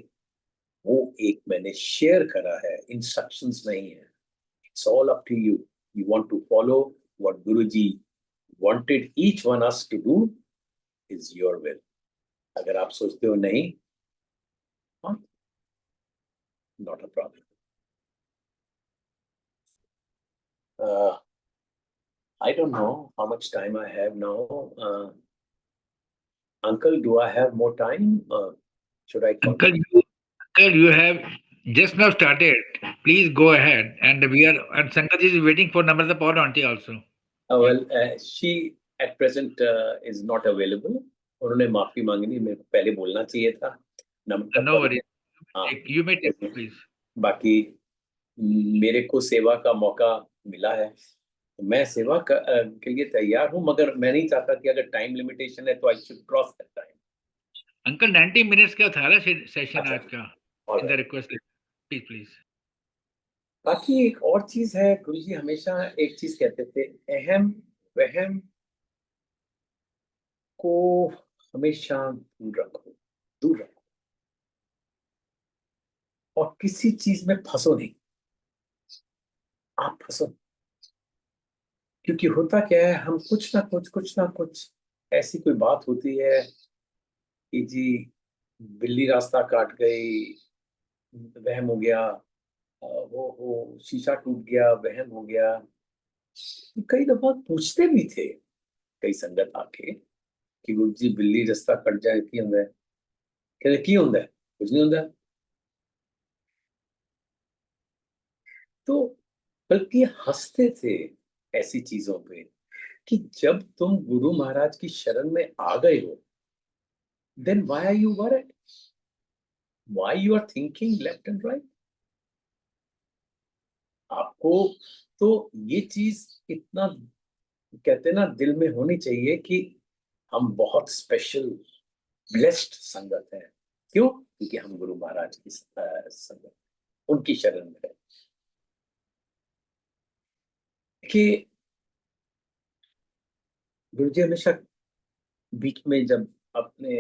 वो एक मैंने शेयर करा है, इंस्ट्रक्शंस नहीं है। It's all up to you, you want to follow what Guru ji wanted each one us to do, is your will. अगर आप सोचते हो नहीं, not a problem. I don't know how much time I have now. Uncle, do I have more time? Should I Uncle, continue? you have just now started. Please go ahead. And Sankat is waiting for number the power auntie also. Well, she at present is not available. उन्होंने माफी मांगनी, मेरे को पहले बोलना चाहिए था। Number No पर, worries. हाँ, You may take, please. बाकी मेरे को सेवा का मौका मिला है, तो मैं सेवा के लिए तैयार हूँ। मगर मैं नहीं चाहता कि अगर टाइम लिमिटेशन है तो I should cross that time. Uncle, 90 minutes का था ना सेशन अच्छा, आज का, all in the right. request list. Please. बाकी एक और चीज है, गुरुजी हमेशा एक चीज कहते थे, अहम वहम को हमेशा दूर रखो, दूर रखो, और किसी चीज में फंसो नहीं। आप फंसो, क्योंकि होता क्या है, हम कुछ ना कुछ ऐसी कोई बात होती है कि जी बिल्ली रास्ता काट गई, वहम हो गया, वो शीशा टूट गया, वहम हो गया। तो कई दफा पूछते भी थे कई संगत आके कि गुरु जी बिल्ली रास्ता कट जाए की होंगे, कहते की होंगे, कुछ नहीं होता। तो बल्कि हंसते थे ऐसी चीजों पे कि जब तुम गुरु महाराज की शरण में आ गए हो, then why are you worried, why you are thinking left and right. आपको तो ये चीज इतना, कहते हैं ना, दिल में होनी चाहिए कि हम बहुत स्पेशल ब्लेस्ड संगत है। क्यों? क्योंकि हम गुरु महाराज की संगत, उनकी शरण में है। कि गुरु जी हमेशा बीच में जब अपने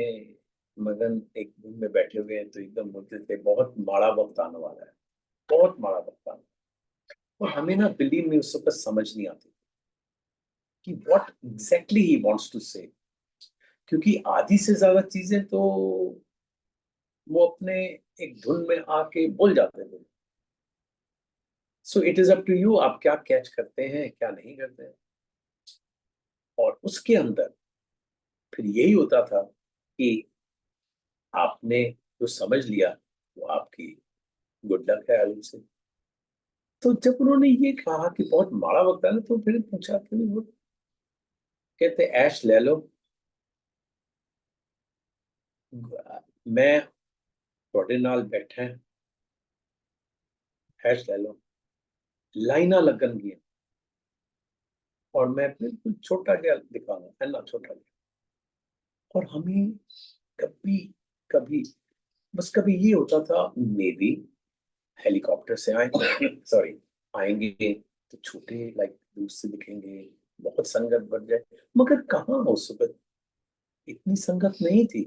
मगन एक रूम में बैठे हुए हैं तो एकदम बोलते थे बहुत माड़ा वक्त आने वाला है, बहुत माड़ा वक्त आने। और हमें ना बिलीव में उस वक्त समझ नहीं आती कि what exactly he wants to say, क्योंकि आधी से ज्यादा चीजें तो वो अपने एक धुन में आके बोल जाते थे। So it is up to you, आप क्या कैच करते हैं क्या नहीं करते हैं। और उसके अंदर फिर यही होता था कि आपने जो समझ लिया वो आपकी गुड लक है आगे से। तो जब उन्होंने ये कहा कि बहुत माड़ा वक्त है, तो फिर पूछा कि वो कहते ऐश ले लो, मैं थोड़े नाल बैठा है, ऐश ले लो, लाइना लगन गया और मैं बिल्कुल छोटा गया दिखाऊंगा, है ना, छोटा गया। और हमें कभी कभी बस कभी ये होता था, मे बी हेलीकॉप्टर से आए सॉरी आएंगे तो छोटे लाइक दूर से दिखेंगे, बहुत संगत बढ़ जाए। मगर कहाँ उस वक्त इतनी संगत नहीं थी।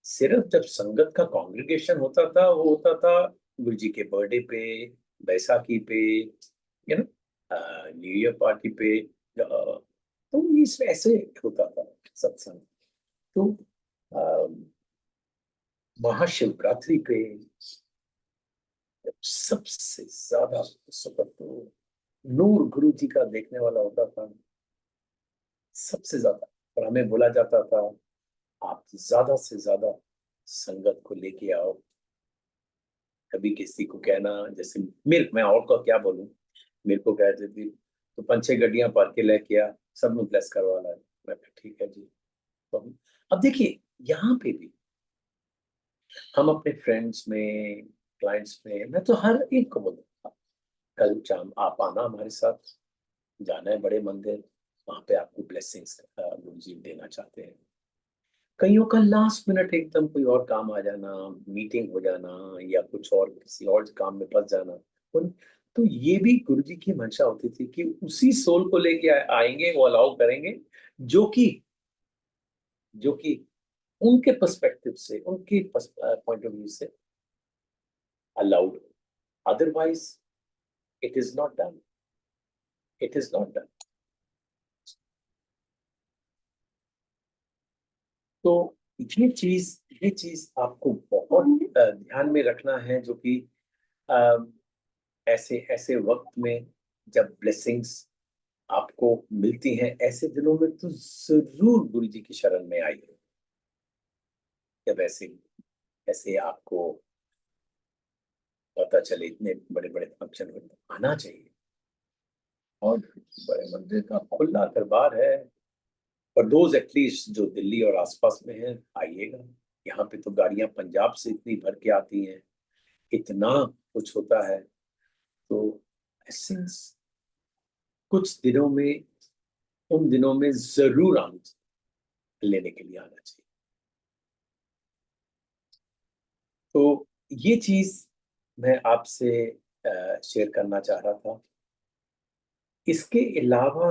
सिर्फ जब संगत का कॉन्ग्रीगेशन होता था वो होता था गुरु जी के बर्थडे पे, बैसाखी पे, you know, new year party पे। तो इसमें ऐसे होता था सत्संग। तो महाशिवरात्रि पे सबसे ज्यादा उस वक्त तो नूर गुरु जी का देखने वाला होता था सबसे ज्यादा। और हमें बोला जाता था आप ज्यादा से ज्यादा संगत को लेके आओ। कभी किसी को कहना, जैसे मेरे, मैं और को क्या बोलूं, मेरे को कहते थे तो 5-6 गड्डियां भर के लेके आ, सब में ब्लेस करवा ला। मैं कहा, ठीक है जी। तो अब देखिए यहाँ पे भी हम अपने फ्रेंड्स में, क्लाइंट्स में, मैं तो हर एक को बोलता था कल शाम आप आना हमारे साथ, जाना है बड़े मंदिर, वहां पे आपको ब्लेसिंग्स गुरु जी देना चाहते हैं। कईयों का लास्ट मिनट एकदम कोई और काम आ जाना, मीटिंग हो जाना, या कुछ और किसी और काम में फंस जाना। तो ये भी गुरु जी की मंशा होती थी कि उसी सोल को लेके आएंगे, वो अलाउ करेंगे जो कि जो कि उनके पर्सपेक्टिव से, उनके पॉइंट ऑफ व्यू से allowed. Otherwise it is not done, it is not done. तो ये चीज आपको बहुत ध्यान में रखना है, जो कि ऐसे ऐसे वक्त में जब ब्लेसिंग्स आपको मिलती हैं, ऐसे दिनों में तो जरूर गुरु जी की शरण में आइए। जब ऐसे ऐसे आपको पता चले इतने बड़े बड़े फंक्शन में आना चाहिए। और बड़े मंदिर का खुला दरबार है। और दोज एटलीस्ट जो दिल्ली और आसपास में है, आइएगा। यहाँ पे तो गाड़ियां पंजाब से इतनी भर के आती हैं, इतना कुछ होता है। तो एसेंस कुछ दिनों में, उन दिनों में जरूर आना, लेने के लिए आना चाहिए। तो ये चीज मैं आपसे शेयर करना चाह रहा था। इसके अलावा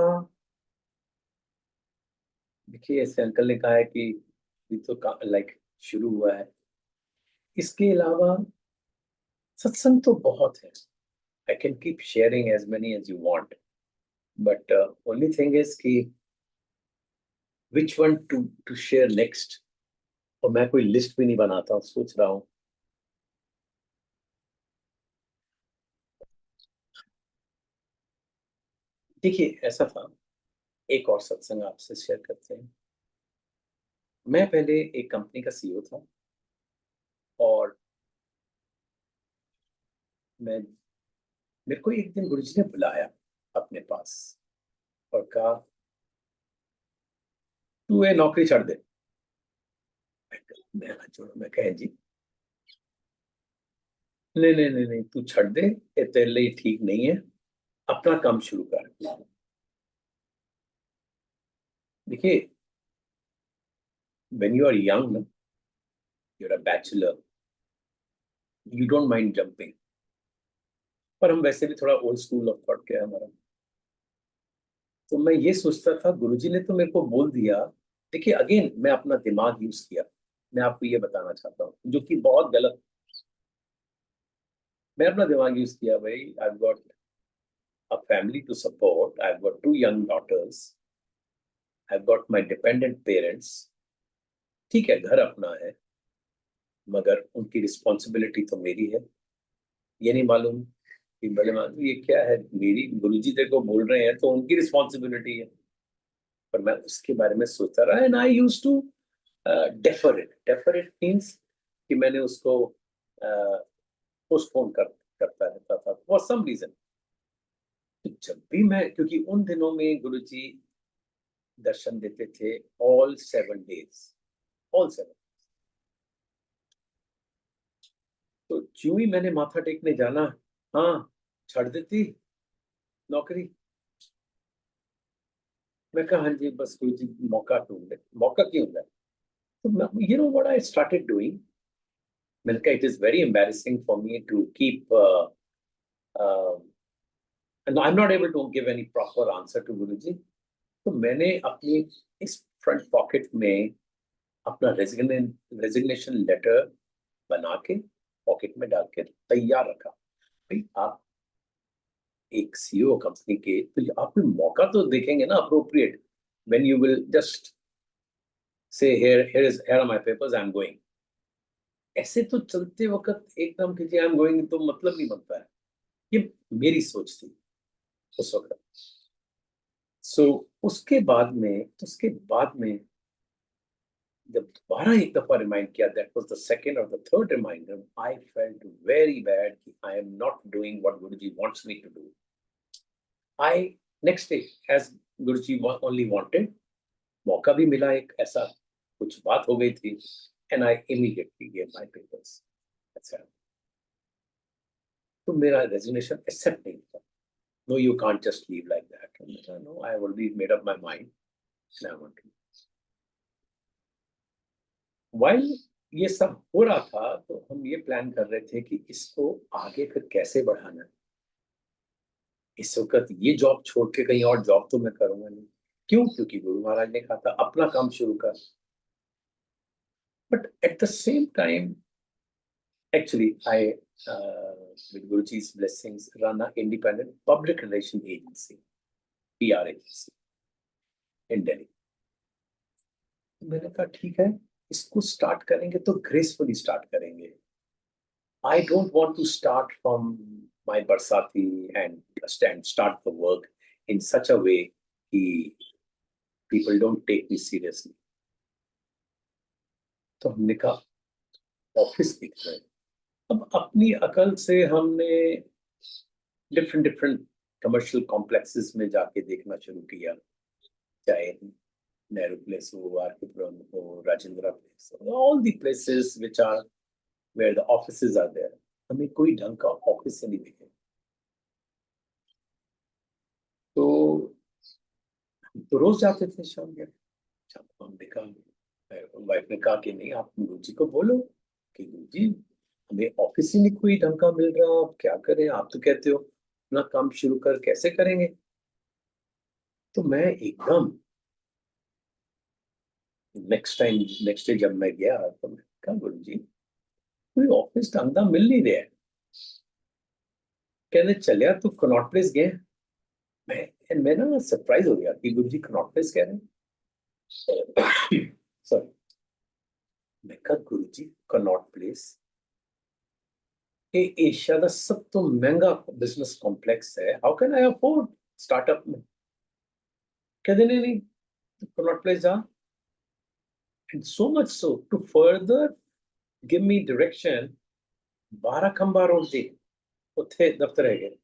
देखिए, ऐसे अंकल ने कहा है कि ये तो लाइक शुरू हुआ है। इसके अलावा सत्संग तो बहुत है। I can keep sharing as many as you want, but only thing is कि which one to share next. और मैं कोई लिस्ट भी नहीं बनाता हूँ, सोच रहा हूँ। देखिए ऐसा था, एक और सत्संग आपसे शेयर करते हैं। मैं पहले एक कंपनी का सीईओ था, और मैं मेरे को एक दिन गुरुजी ने बुलाया अपने पास और कहा तू ये नौकरी छड़ दे। मैं छोड़ो, मैं कहे जी नहीं नहीं नहीं नहीं, तू छड़ दे, ये तेरे लिए ठीक नहीं है, अपना काम शुरू कर। देखिए, when you are young, you're a bachelor, you don't mind jumping, पर हम वैसे भी थोड़ा ओल्ड स्कूल ऑफ थॉट के हैं हमारा। तो मैं ये सोचता था, गुरुजी ने तो मेरे को बोल दिया। देखिए, अगेन मैं अपना दिमाग यूज किया, मैं आपको ये बताना चाहता हूँ, जो कि बहुत गलत। मैं अपना दिमाग यूज किया, भाई I got a family to support, I got two young daughters, I got my dependent parents. ठीक है, घर अपना है, मगर उनकी रिस्पॉन्सिबिलिटी तो मेरी है। ये नहीं मालूम कि बड़े मालूम ये क्या है, मेरी गुरुजी तेरे को बोल रहे हैं तो उनकी रिस्पॉन्सिबिलिटी है। पर मैं उसके बारे में सोचता रहा, and I use to defer it means कि मैंने उसको पोस्टपोन करता रहता था फॉर सम रीजन। तो जब भी मैं, क्योंकि उन दिनों में गुरुजी दर्शन देते थे ऑल 7 डेज, ऑल 7। तो जो ही मैंने माथा टेकने जाना, हाँ छड़ देती नौकरी। मैं कहा हाँ जी, बस गुरुजी मौका ढूंढ, मौका क्यों है। तो you know what I started doing, मैंने कहा it is very embarrassing for me to keep, and I'm not able to give any proper answer to Guruji. तो मैंने अपनी इस फ्रंट पॉकेट में अपना रेजिग्नेशन लेटर बना के पॉकेट में डाल के तैयार रखा। भाई आप एक सीईओ कंपनी के, तो आप कोई मौका तो देखेंगे ना appropriate, when you will just say here are my papers, I am going. ऐसे तो चलते वक्त एकदम कि आई एम गोइंग तो मतलब नहीं बनता है। ये मेरी सोच थी उस वक्त। सो उसके बाद में जब दोबारा एक दफा रिमाइंड किया, दैट वाज द सेकंड और the third reminder, I felt very bad कि I am not doing what Guruji wants me to do. I next day, as Guruji only wanted, मौका भी मिला, एक ऐसा कुछ बात हो गई थी, and I immediately give my papers. अच्छा, तो मेरा रेजिग्नेशन एक्सेप्ट नहीं था। No, you can't just leave like that. No, I have already made up my mind, and I want to. While ये सब हो रहा था, तो हम ये प्लान कर रहे थे कि इसको आगे फिर कैसे बढ़ाना है। इस वक्त ये जॉब छोड़ के कहीं और जॉब तो मैं करूंगा नहीं। क्यों? क्योंकि गुरु महाराज ने कहा था अपना काम शुरू कर। But at the same time, actually I with Guruji's blessings run an independent public relation agency, PR agency in Delhi. मैंने कहा ठीक है, इसको स्टार्ट करेंगे तो ग्रेसफुली स्टार्ट करेंगे। I don't want to start from my Barsati and start the work in such a way that people don't take me seriously. तो हमने कहा ऑफिस देखते हैं। अब अपनी अकल से हमने डिफरेंट डिफरेंट कमर्शियल कॉम्प्लेक्सेस में जाके देखना शुरू किया, चाहे नेहरू प्लेस हो, आरकेपुरम हो, राजेंद्रा प्लेस हो, all the places which are where the offices are there. हमें कोई ढंग का ऑफिस से नहीं दिखे। तो रोज जाते थे शाम में। हमने कहा, वाइफ ने कहा कि नहीं, आप गुरुजी को बोलो कि गुरुजी हमें ऑफिस ही नहीं कोई ढंग का मिल रहा, आप क्या करें, आप तो कहते हो अपना काम शुरू कर, कैसे करेंगे। तो मैं एकदम नेक्स्ट डे जब मैं गया, तो मैं कहा गुरुजी कोई ऑफिस ढंग का मिल नहीं रहा है। कहने चलिया तो कनॉट प्लेस गए। मैं ना सरप्राइज हो गया कि गुरुजी कनॉट प्लेस कह रहे हैं। सॉरी, मैं कहा गुरुजी कनॉट प्लेस ਇਹ ਏਸ਼ੀਆ ਦਾ ਸਭ ਤੋਂ ਮਹਿੰਗਾ ਬਿਜ਼ਨਸ ਕੰਪਲੈਕਸ ਹੈ, how can I afford startup में। कहते नहीं नहीं, कनॉट प्लेस जा। And so much so to further give me direction, 12 खंबा रोड से उत्थे दफ्तर है गए।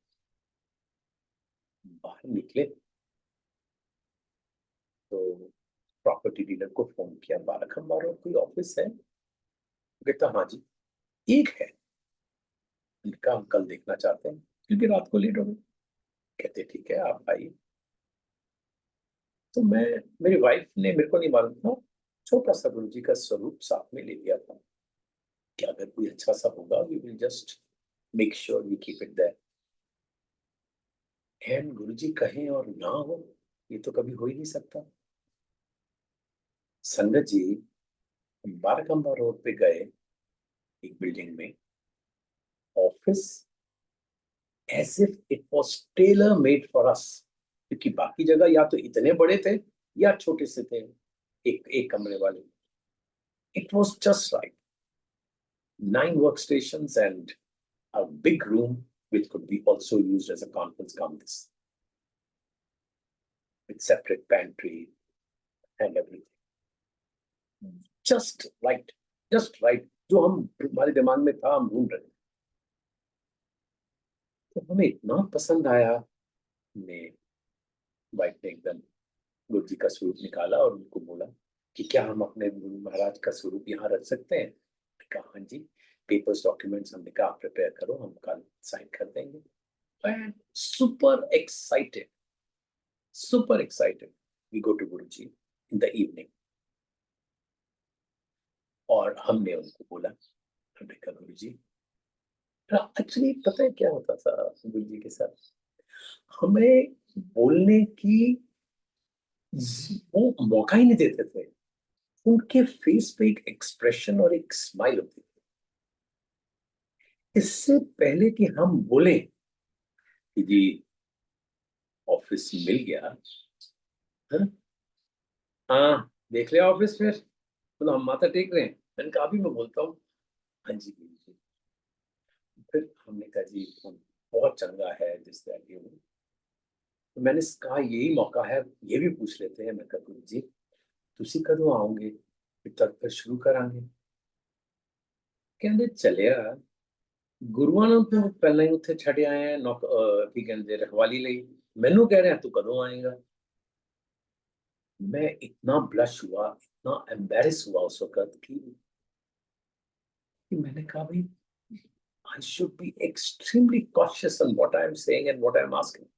बाहर निकले तो प्रॉपर्टी डीलर को फोन किया, 12 खंबा रोड कोई ऑफिस है? कहता हाँ जी एक है। उनका हम कल देखना चाहते हैं क्योंकि रात को लेट हो गई। कहते ठीक है आप आइए। तो मैं, मेरी वाइफ ने, मेरे को नहीं मालूम था, छोटा सा गुरु जी का स्वरूप साथ में ले लिया था कि अगर कोई अच्छा सा होगा we will just make sure we keep it there. And Guru ji कहें और ना हो, ये तो कभी हो ही नहीं सकता। संगत जी, हम बारकंबा रोड पे गए एक बिल्डिंग में, office as if it was tailor made for us, क्योंकि बाकी जगह या तो इतने बड़े थे या छोटे से थे, एक एक कमरे वाले। It was just right, 9 workstations and a big room which could be also used as a conference come this, with separate pantry and everything. Just right, just right, जो हम हमारे दिमाग में था हम ढूंढ रहे थे। तो हमें इतना पसंद आया, ने वाइफ ने एकदम गुरु जी का स्वरूप निकाला और उनको बोला कि क्या हम अपने गुरु महाराज का स्वरूप यहाँ रख सकते हैं? कहा हाँ जी, पेपर्स डॉक्यूमेंट्स हमने कहा प्रिपेयर करो, हम कल साइन कर देंगे। And super excited, super excited. We go to Guruji in the evening. और हमने उनको बोला, हमने कहा गुरुजी, एक्चुअली पता है क्या होता था गुरुजी के साथ, हमें बोलने की वो मौका ही नहीं देते थे। उनके फेस पे एक एक्सप्रेशन और एक स्माइल होती थी। इससे पहले कि हम बोले कि जी ऑफिस मिल गया, हाँ देख लिया ऑफिस, फिर तो हम माथा टेक रहे हैं। मैंने कहा अभी मैं बोलता हूँ हाँ जी गुरुजी। फिर हमने कहा जी हम बहुत चंगा है जिस तरह की हूँ। तो मैंने कहा यही मौका है, ये भी पूछ लेते हैं। मैं कहा गुरु जी तुसी कदों आओगे, फिर तक फिर शुरू करांगे। कहते चलिया गुरुआं ਨੂੰ तो पहले ही ਉੱਥੇ ਛੱਡ ਆਏ ਆ ਨੌਕ ਕੀ ਕਹਿੰਦੇ रखवाली ਲਈ, ਮੈਨੂੰ कह रहे हैं तू कदों आएगा। मैं इतना ब्लश हुआ, इतना एम्बेरस हुआ उस वक्त कि मैंने कहा भाई I should be extremely cautious on what I am saying and what I am asking.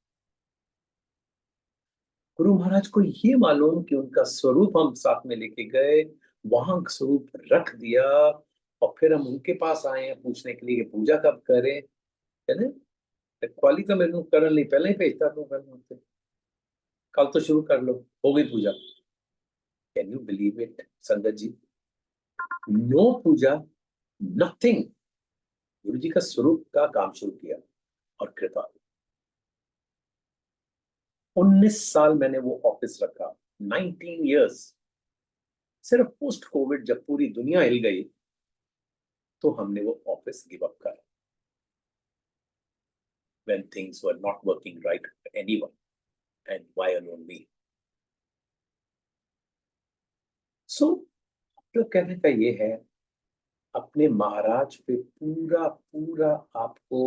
Guru Maharaj को ये मालूम कि उनका स्वरूप हम साथ में लेके गए, वहां स्वरूप रख दिया, और फिर हम उनके पास आए हैं पूछने के लिए कि पूजा कब करें। कहते क्वाली तो मैंने करन नहीं पहले ही भेजता तू करने, कल तो शुरू कर लो, हो गई पूजा। कैन यू बिलीव इट संगत जी? नो पूजा, नथिंग, गुरु जी का स्वरूप का काम शुरू किया और कृपा। 19 साल मैंने वो ऑफिस रखा, 19 years। सिर्फ पोस्ट कोविड जब पूरी दुनिया हिल गई तो हमने वो ऑफिस गिव अप करा, when things were not working right for anyone, and why alone me? So तो कहने का ये है, अपने महाराज पे पूरा पूरा आपको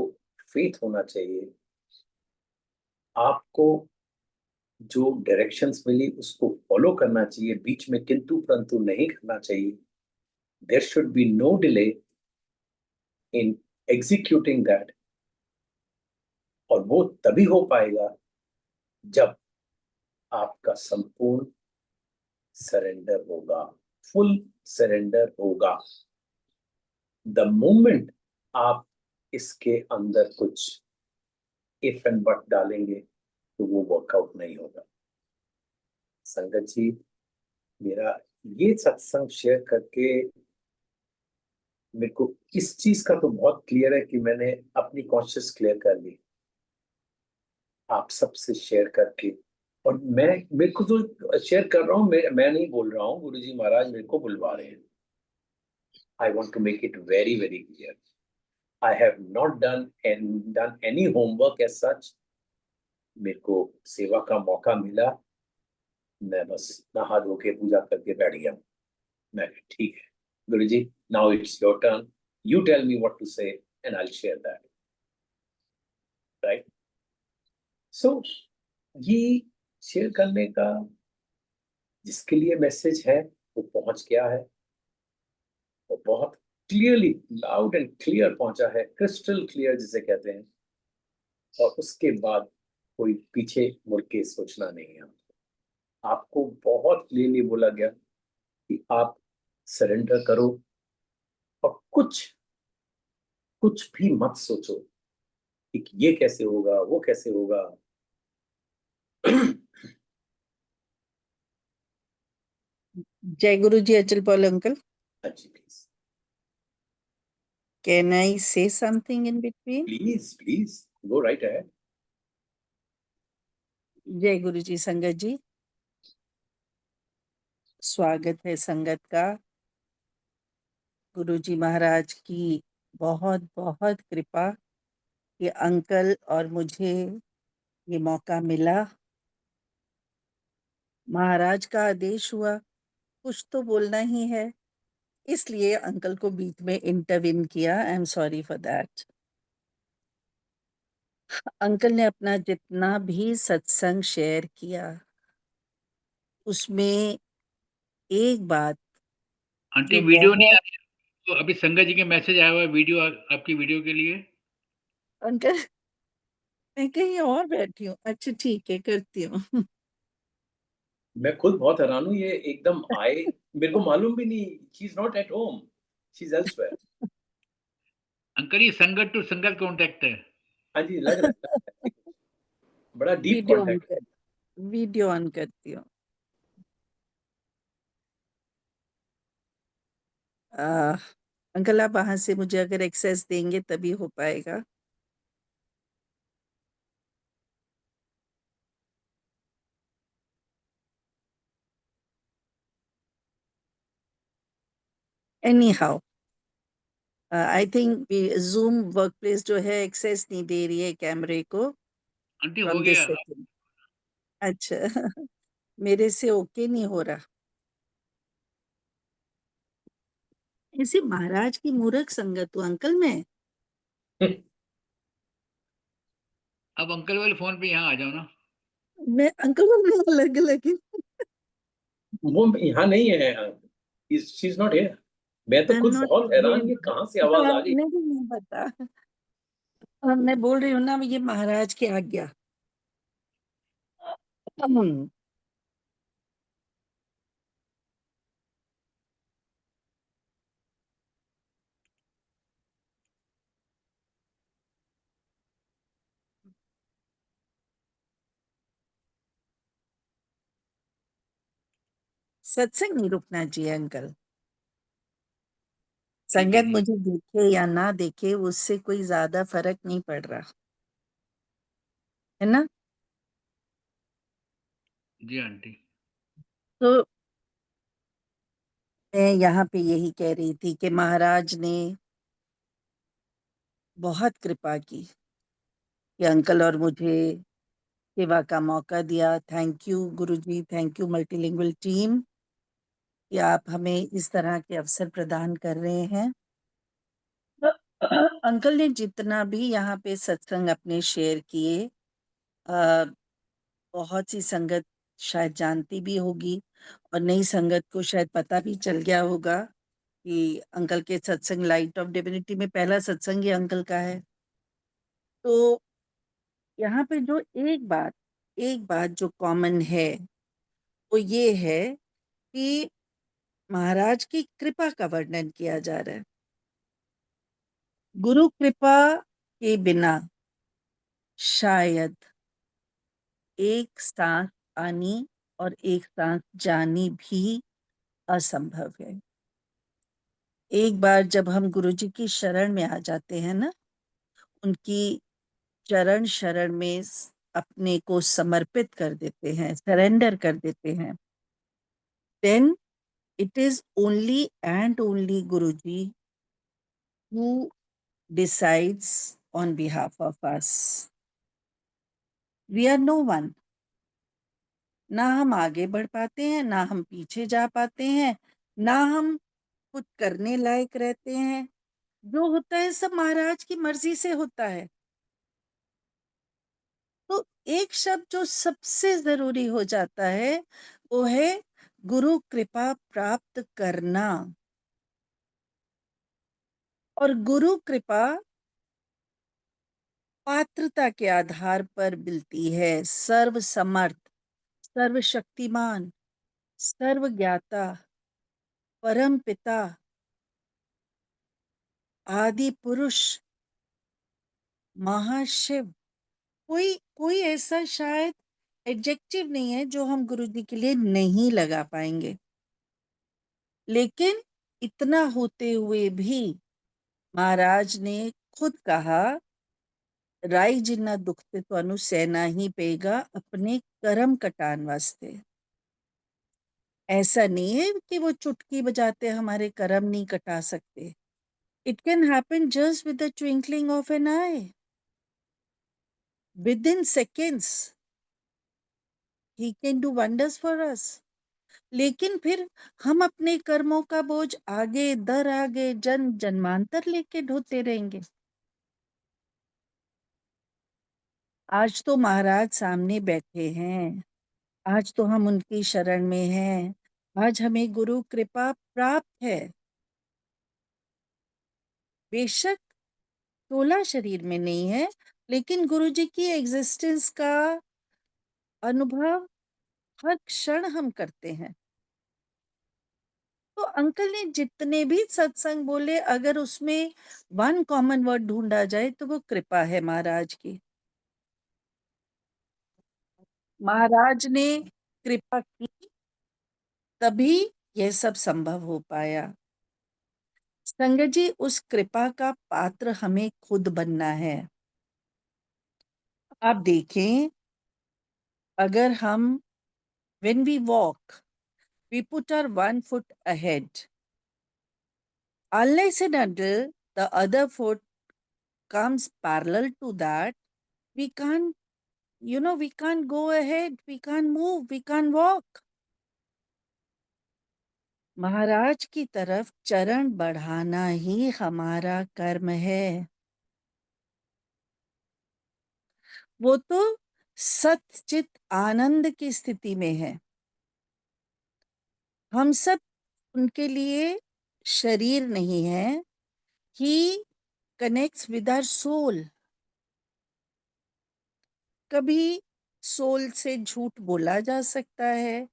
फेथ होना चाहिए। आपको जो डायरेक्शंस मिली उसको फॉलो करना चाहिए, बीच में किंतु परंतु नहीं करना चाहिए। There should be no delay in executing that, और वो तभी हो पाएगा जब आपका संपूर्ण सरेंडर होगा, फुल सरेंडर होगा। द मोमेंट आप इसके अंदर कुछ इफ एंड बट डालेंगे तो वो वर्कआउट नहीं होगा। संगत जी, मेरा ये सत्संग शेयर करके मेरे को इस चीज का तो बहुत क्लियर है कि मैंने अपनी कॉन्शियस क्लियर कर ली आप सबसे शेयर करके। और मैं, मेरे को तो शेयर कर रहा हूँ, मैं नहीं बोल रहा हूँ, गुरुजी महाराज मेरे को बुलवा रहे हैं। I want to make it very very clear, I have not done any homework as such. मेरे को सेवा का मौका मिला, मैं बस नहा धो के पूजा करके बैठ गया। मैं ठीक है Guruji, now it's your turn, you tell me what to say and I will share that, right? So ये शेयर करने का जिसके लिए मैसेज है वो पहुंच गया है, वो बहुत क्लियरली, लाउड एंड क्लियर पहुंचा है, क्रिस्टल क्लियर जिसे कहते हैं। और उसके बाद कोई पीछे मुड़ के सोचना नहीं है। आपको बहुत क्लियरली बोला गया कि आप सरेंडर करो और कुछ कुछ भी मत सोचो कि ये कैसे होगा, वो कैसे होगा। जय गुरु जी अचल पॉल अंकल. अच्छी please Can I say something in between? Please please go right ahead. जय गुरु जी संगत जी, स्वागत है संगत का. गुरु जी महाराज की बहुत बहुत कृपा कि अंकल और मुझे ये मौका मिला. महाराज का आदेश हुआ, कुछ तो बोलना ही है, इसलिए अंकल को बीच में इंटरवीन किया. I am sorry for that. Uncle ने अपना जितना भी सत्संग शेयर किया, उसमें एक बात आंटी जो वीडियो नहीं आ बहुत रही, तो अभी संगत जी के मैसेज आया हुआ है वीडियो, आपकी वीडियो के लिए। अंकल, मैं कहीं और बैठी हूँ. अच्छा ठीक है, करती हूँ. मैं खुद बहुत हैरान हूँ, ये एकदम आए, मेरे को मालूम भी नहीं। She is not at home, she is elsewhere. Uncle ये संगत टू संगत कॉन्टेक्ट है। हाँ जी, लग रहा है बड़ा डीप वीडियो ऑन कॉन्टेक्ट। कर वीडियो ऑन करती हूँ. आह, अंकल आप वहां से मुझे अगर एक्सेस देंगे तभी हो पाएगा. Any how, I think zoom work place जो है एक्सेस नहीं दे रही है कैमरे को आंटी हो फ्रॉम दिस गया। सेटिंग. अच्छा. मेरे से ओके नहीं हो रहा. ऐसे महाराज की मूर्ख संगत हूँ अंकल मैं. अब अंकल वाले फोन पे यहाँ आ जाओ ना। मैं अंकल को अलग अलग. वो यहाँ नहीं है, शी इज नॉट हियर। मैं तो आई एम खुद नॉट बहुत हैरान, ये हियरिंग. कहाँ से आवाज आ गई। मुझे भी नहीं पता. मैं बोल रही हूँ ना, ये महाराज की आज्ञा. हम्म, सत्संग नहीं रुकना चाहिए अंकल. ठीक है संगत जी। मुझे देखे या ना देखे उससे कोई ज्यादा फर्क नहीं पड़ रहा है ना. जी आंटी। तो मैं यहाँ पे यही कह रही थी कि महाराज ने बहुत कृपा की कि अंकल और मुझे सेवा का मौका दिया. Thank you Guruji, thank you multilingual team कि आप हमें इस तरह के अवसर प्रदान कर रहे हैं. अंकल ने जितना भी यहाँ पे सत्संग अपने शेयर किए, अ, बहुत सी संगत शायद जानती भी होगी और नई संगत को शायद पता भी चल गया होगा कि अंकल के सत्संग लाइट ऑफ डिविनिटी में पहला सत्संग ही अंकल का है. तो यहाँ पे जो एक बात जो कॉमन है वो ये है कि महाराज की कृपा का वर्णन किया जा रहा है. गुरु कृपा के बिना शायद एक सांस आनी और एक सांस जानी भी असंभव है. एक बार जब हम गुरुजी की शरण में आ जाते हैं ना, उनकी चरण शरण में अपने को समर्पित कर देते हैं, सरेंडर कर देते हैं, then it is only and only Guruji who decides on behalf of us. We are no one. ना हम आगे बढ़ पाते हैं, ना हम पीछे जा पाते हैं, ना हम कुछ करने लायक रहते हैं. जो होता है सब महाराज की मर्जी से होता है. तो एक शब्द जो सबसे जरूरी हो जाता है वो है गुरु कृपा प्राप्त करना, और गुरु कृपा पात्रता के आधार पर मिलती है। सर्व समर्थ, सर्वशक्तिमान, सर्वज्ञाता, परम पिता, आदि पुरुष, महाशिव, कोई कोई ऐसा शायद एडजेक्टिव नहीं है जो हम गुरु जी के लिए नहीं लगा पाएंगे। लेकिन इतना होते हुए भी महाराज ने खुद कहा, राई जिन्ना दुख ते ਤੁਹਾਨੂੰ सहना ही पेगा अपने कर्म कटान वास्ते। ऐसा नहीं है कि वो चुटकी बजाते हमारे कर्म नहीं कटा सकते। It can happen just with the twinkling of an eye, within seconds he can do wonders for us. लेकिन फिर हम अपने कर्मों का बोझ आगे दर आगे जन्म जन्मांतर लेके ढोते रहेंगे। आज तो महाराज सामने बैठे हैं, आज तो हम उनकी शरण में हैं, आज हमें गुरु कृपा प्राप्त है। बेशक तोला शरीर में नहीं है, लेकिन गुरु जी की एग्जिस्टेंस का अनुभव हर क्षण हम करते हैं। तो अंकल ने जितने भी सत्संग बोले, अगर उसमें वन कॉमन वर्ड ढूंढा जाए तो वो कृपा है महाराज की। महाराज ने कृपा की, तभी यह सब संभव हो पाया। संगत जी, उस कृपा का पात्र हमें खुद बनना है। आप देखें, अगर हम when we walk we put our one foot ahead, unless and until the other foot comes parallel to that, we can't, we can't go ahead, we can't move, we can't walk. महाराज की तरफ चरण बढ़ाना ही हमारा कर्म है। वो तो सच्चित आनंद की स्थिति में है। हम सब उनके लिए शरीर नहीं है। ही कनेक्ट्स विद आवर सोल। कभी सोल से झूठ बोला जा सकता है,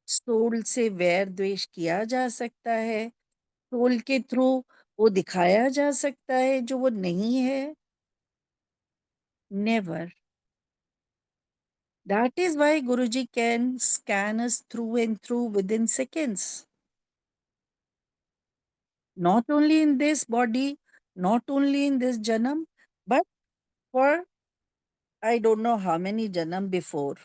सोल से वैर द्वेष किया जा सकता है, सोल के थ्रू वो दिखाया जा सकता है जो वो नहीं है। Never. That is why Guruji can scan us through and through with in seconds, not only in this body, not only in this janam, but for I don't know how many janam before.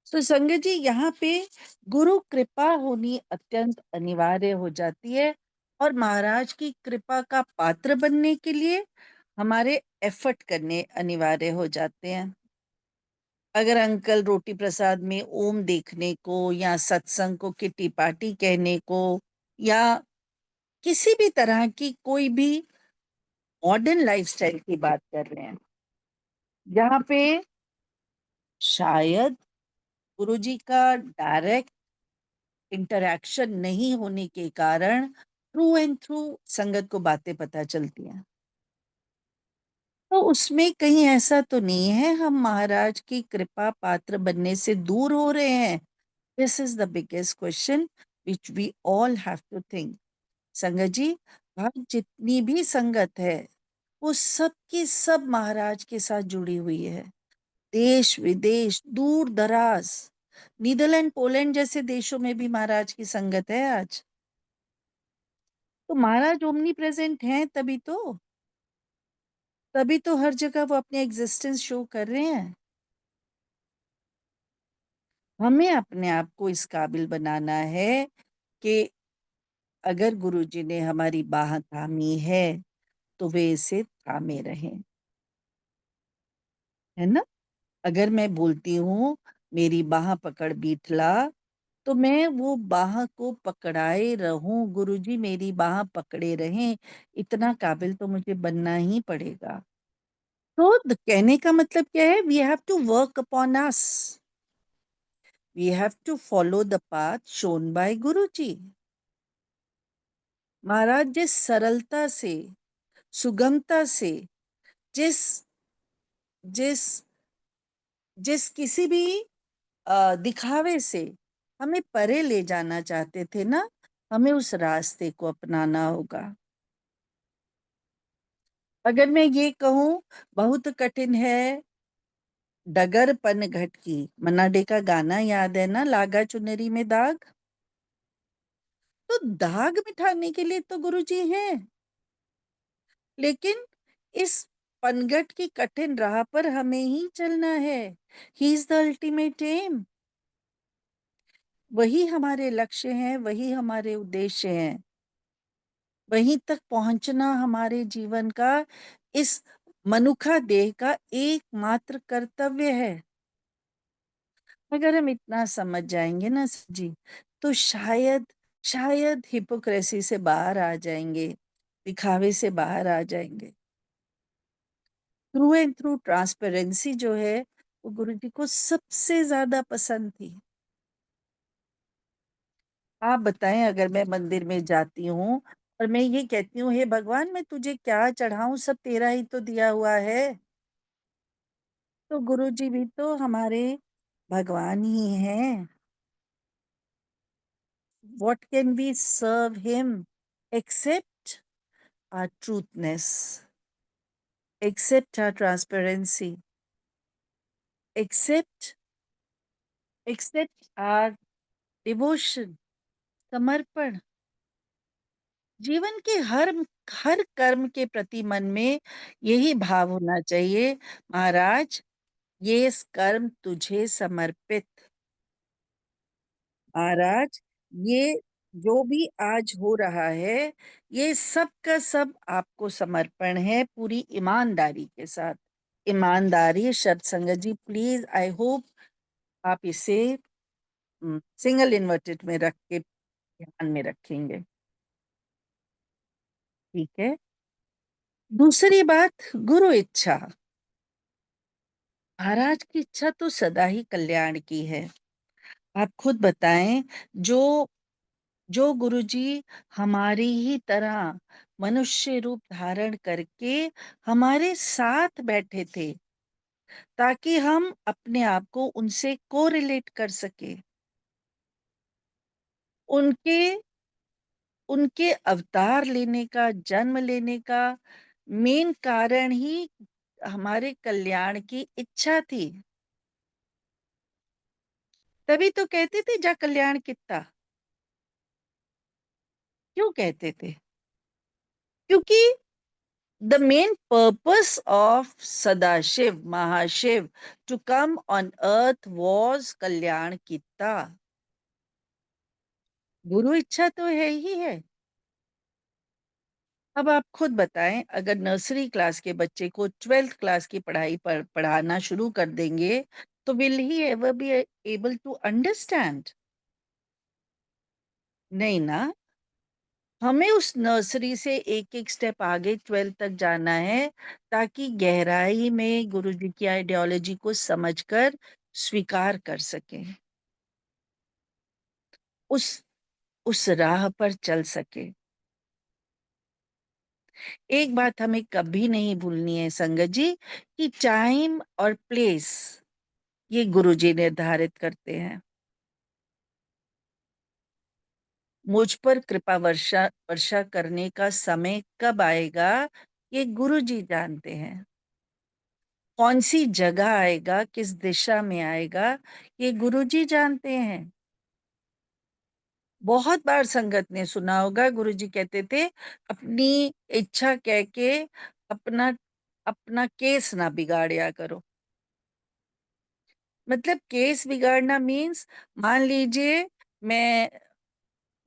तो संगत जी, यहाँ पे गुरु कृपा होनी अत्यंत अनिवार्य हो जाती है, और महाराज की कृपा का पात्र बनने के लिए हमारे एफर्ट करने अनिवार्य हो जाते हैं। अगर अंकल रोटी प्रसाद में ओम देखने को, या सत्संग को किटी पार्टी कहने को, या किसी भी तरह की कोई भी मॉडर्न लाइफस्टाइल की बात कर रहे हैं, जहाँ पे शायद गुरुजी का डायरेक्ट इंटरैक्शन नहीं होने के कारण थ्रू एंड थ्रू संगत को बातें पता चलती हैं, तो उसमें कहीं ऐसा तो नहीं है हम महाराज की कृपा पात्र बनने से दूर हो रहे हैं? This is the biggest question which we all have to think. Sangat ji, आज जितनी भी संगत है वो सब की सब महाराज के साथ जुड़ी हुई है। देश विदेश, दूर दराज, नीदरलैंड, पोलैंड जैसे देशों में भी महाराज की संगत है आज। तो महाराज ओमनी प्रेजेंट हैं, तभी तो हर जगह वो अपने एग्जिस्टेंस शो कर रहे हैं। हमें अपने आप को इस काबिल बनाना है कि अगर गुरुजी ने हमारी बाह थामी है तो वे इसे थामे रहें, है ना? अगर मैं बोलती हूँ मेरी बाह पकड़ बीठला, तो मैं वो बाह को पकड़ाए रहूं, गुरुजी मेरी बाह पकड़े रहें, इतना काबिल तो मुझे बनना ही पड़ेगा। तो कहने का मतलब क्या है? We have to work upon us. We have to follow the path shown by Guruji. महाराज जिस सरलता से, सुगमता से, जिस जिस जिस किसी भी दिखावे से हमें परे ले जाना चाहते थे ना, हमें उस रास्ते को अपनाना होगा। अगर मैं ये कहूं बहुत कठिन है डगर पन घट की, मन्ना डे का गाना याद है ना, लागा चुनरी में दाग? तो दाग मिटाने के लिए तो गुरुजी हैं, लेकिन इस पनघट की कठिन राह पर हमें ही चलना है। He is the ultimate aim. वही हमारे लक्ष्य हैं, वही हमारे उद्देश्य हैं, वहीं तक पहुंचना हमारे जीवन का, इस मनुखा देह का एकमात्र कर्तव्य है। अगर हम इतना समझ जाएंगे ना जी, तो शायद शायद हिपोक्रेसी से बाहर आ जाएंगे, दिखावे से बाहर आ जाएंगे। थ्रू एंड थ्रू ट्रांसपेरेंसी जो है वो गुरुजी को सबसे ज्यादा पसंद थी। आप बताएं, अगर मैं मंदिर में जाती हूँ और मैं ये कहती हूँ हे भगवान मैं तुझे क्या चढ़ाऊं, सब तेरा ही तो दिया हुआ है, तो गुरुजी भी तो हमारे भगवान ही हैं। What can we serve him except our truthness, except our transparency, except our devotion, समर्पण। जीवन के हर कर्म के प्रति मन में यही भाव होना चाहिए, महाराज ये कर्म तुझे समर्पित। महाराज ये जो भी आज हो रहा है, ये सब का सब आपको समर्पण है, पूरी ईमानदारी के साथ। ईमानदारी शब्द संगत जी प्लीज, आई होप आप इसे सिंगल इन्वर्टेड में रख के ध्यान में रखेंगे, ठीक है। दूसरी बात, गुरु इच्छा। महाराज की इच्छा तो सदा ही कल्याण की है। आप खुद बताएं, जो जो गुरुजी हमारी ही तरह मनुष्य रूप धारण करके हमारे साथ बैठे थे, ताकि हम अपने आप को उनसे कोरिलेट कर सके। उनके उनके अवतार लेने का, जन्म लेने का मेन कारण ही हमारे कल्याण की इच्छा थी। तभी तो कहते थे जा कल्याण कित्ता। क्यों कहते थे? क्योंकि the main purpose of Sadashiv, Mahashiv, to come on earth was Kalyan Kitta. गुरु इच्छा तो है ही है। अब आप खुद बताएं, अगर नर्सरी क्लास के बच्चे को 12th क्लास की पढ़ाई पर पढ़ाना शुरू कर देंगे, तो will he ever be able to understand? नहीं ना। हमें उस नर्सरी से एक एक स्टेप आगे 12th तक जाना है, ताकि गहराई में गुरुजी की आइडियोलॉजी को समझकर स्वीकार कर सकें, उस राह पर चल सके। एक बात हमें कभी नहीं भूलनी है संगत जी, कि टाइम और प्लेस ये गुरुजी निर्धारित करते हैं। मुझ पर कृपा वर्षा वर्षा करने का समय कब आएगा, ये गुरुजी जानते हैं। कौन सी जगह आएगा, किस दिशा में आएगा, ये गुरुजी जानते हैं। बहुत बार संगत ने सुना होगा गुरुजी कहते थे, अपनी इच्छा कह के अपना अपना केस ना बिगाड़िया करो। मतलब केस बिगाड़ना मीन्स, मान लीजिए मैं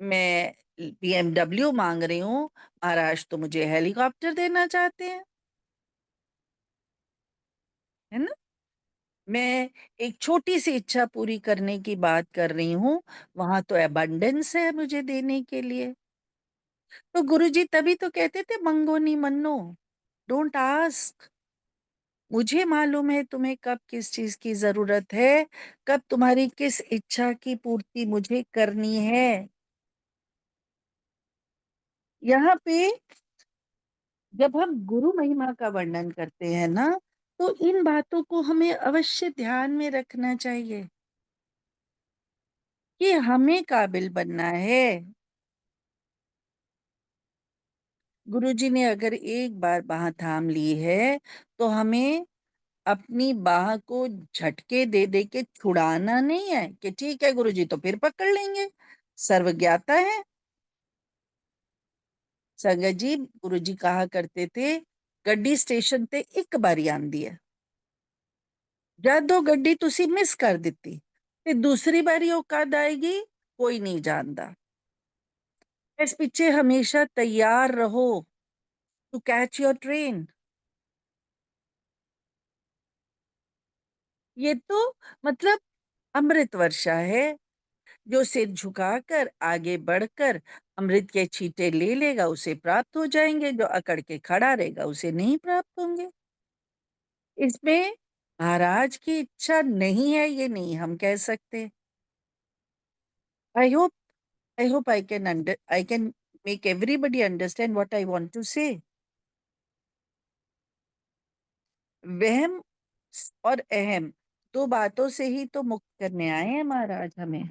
मैं BMW मांग रही हूँ, महाराज तो मुझे हेलीकॉप्टर देना चाहते हैं, है ना। मैं एक छोटी सी इच्छा पूरी करने की बात कर रही हूँ, वहां तो अबंडेंस है मुझे देने के लिए। तो गुरुजी तभी तो कहते थे मंगो नहीं मन्नो, डोंट आस्क। मुझे मालूम है तुम्हें कब किस चीज की जरूरत है, कब तुम्हारी किस इच्छा की पूर्ति मुझे करनी है। यहाँ पे जब हम गुरु महिमा का वर्णन करते हैं ना, तो इन बातों को हमें अवश्य ध्यान में रखना चाहिए कि हमें काबिल बनना है। गुरुजी ने अगर एक बार बाह थाम ली है, तो हमें अपनी बाह को झटके दे दे के छुड़ाना नहीं है कि ठीक है गुरुजी तो फिर पकड़ लेंगे, सर्वज्ञाता है। संगत जी, गुरुजी कहा करते थे, गड्डी स्टेशन ते एक बारी आंदी है, जद वो गड्डी तुसी मिस कर दिती ते दूसरी बारी वो कद आएगी कोई नहीं जानता। इस पीछे हमेशा तैयार रहो टू कैच योर ट्रेन। ये तो मतलब अमृत वर्षा है, जो सिर झुकाकर आगे बढ़कर अमृत के छींटे ले लेगा उसे प्राप्त हो जाएंगे, जो अकड़ के खड़ा रहेगा उसे नहीं प्राप्त होंगे। इसमें महाराज की इच्छा नहीं है ये नहीं हम कह सकते। I hope I can make everybody understand what I want to say. वहम और अहम दो बातों से ही तो मुक्त करने आए हैं महाराज हमें।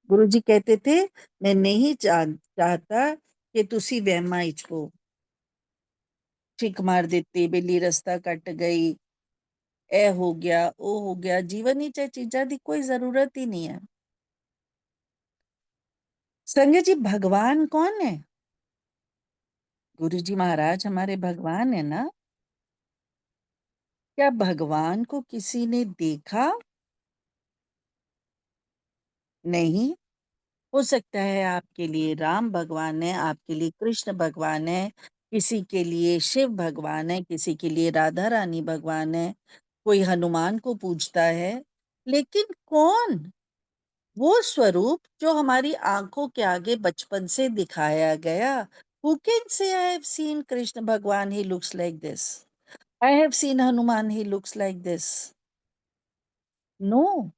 गुरुजी कहते थे, मैं नहीं चाहता कि तुसी वहमा इच पो। ठीक मार देती बिल्ली रास्ता कट गई, ए हो गया ओ हो गया, जीवन ही चीजा दी कोई जरूरत ही नहीं है। संजय जी, भगवान कौन है? गुरुजी महाराज हमारे भगवान है ना। क्या भगवान को किसी ने देखा? नहीं। हो सकता है आपके लिए राम भगवान है, आपके लिए कृष्ण भगवान है, किसी के लिए शिव भगवान है, किसी के लिए राधा रानी भगवान है, कोई हनुमान को पूजता है। लेकिन कौन वो स्वरूप जो हमारी आंखों के आगे बचपन से दिखाया गया? Who can say I have seen Krishna Bhagwan, he looks like this. I have seen Hanuman, he looks like this. No,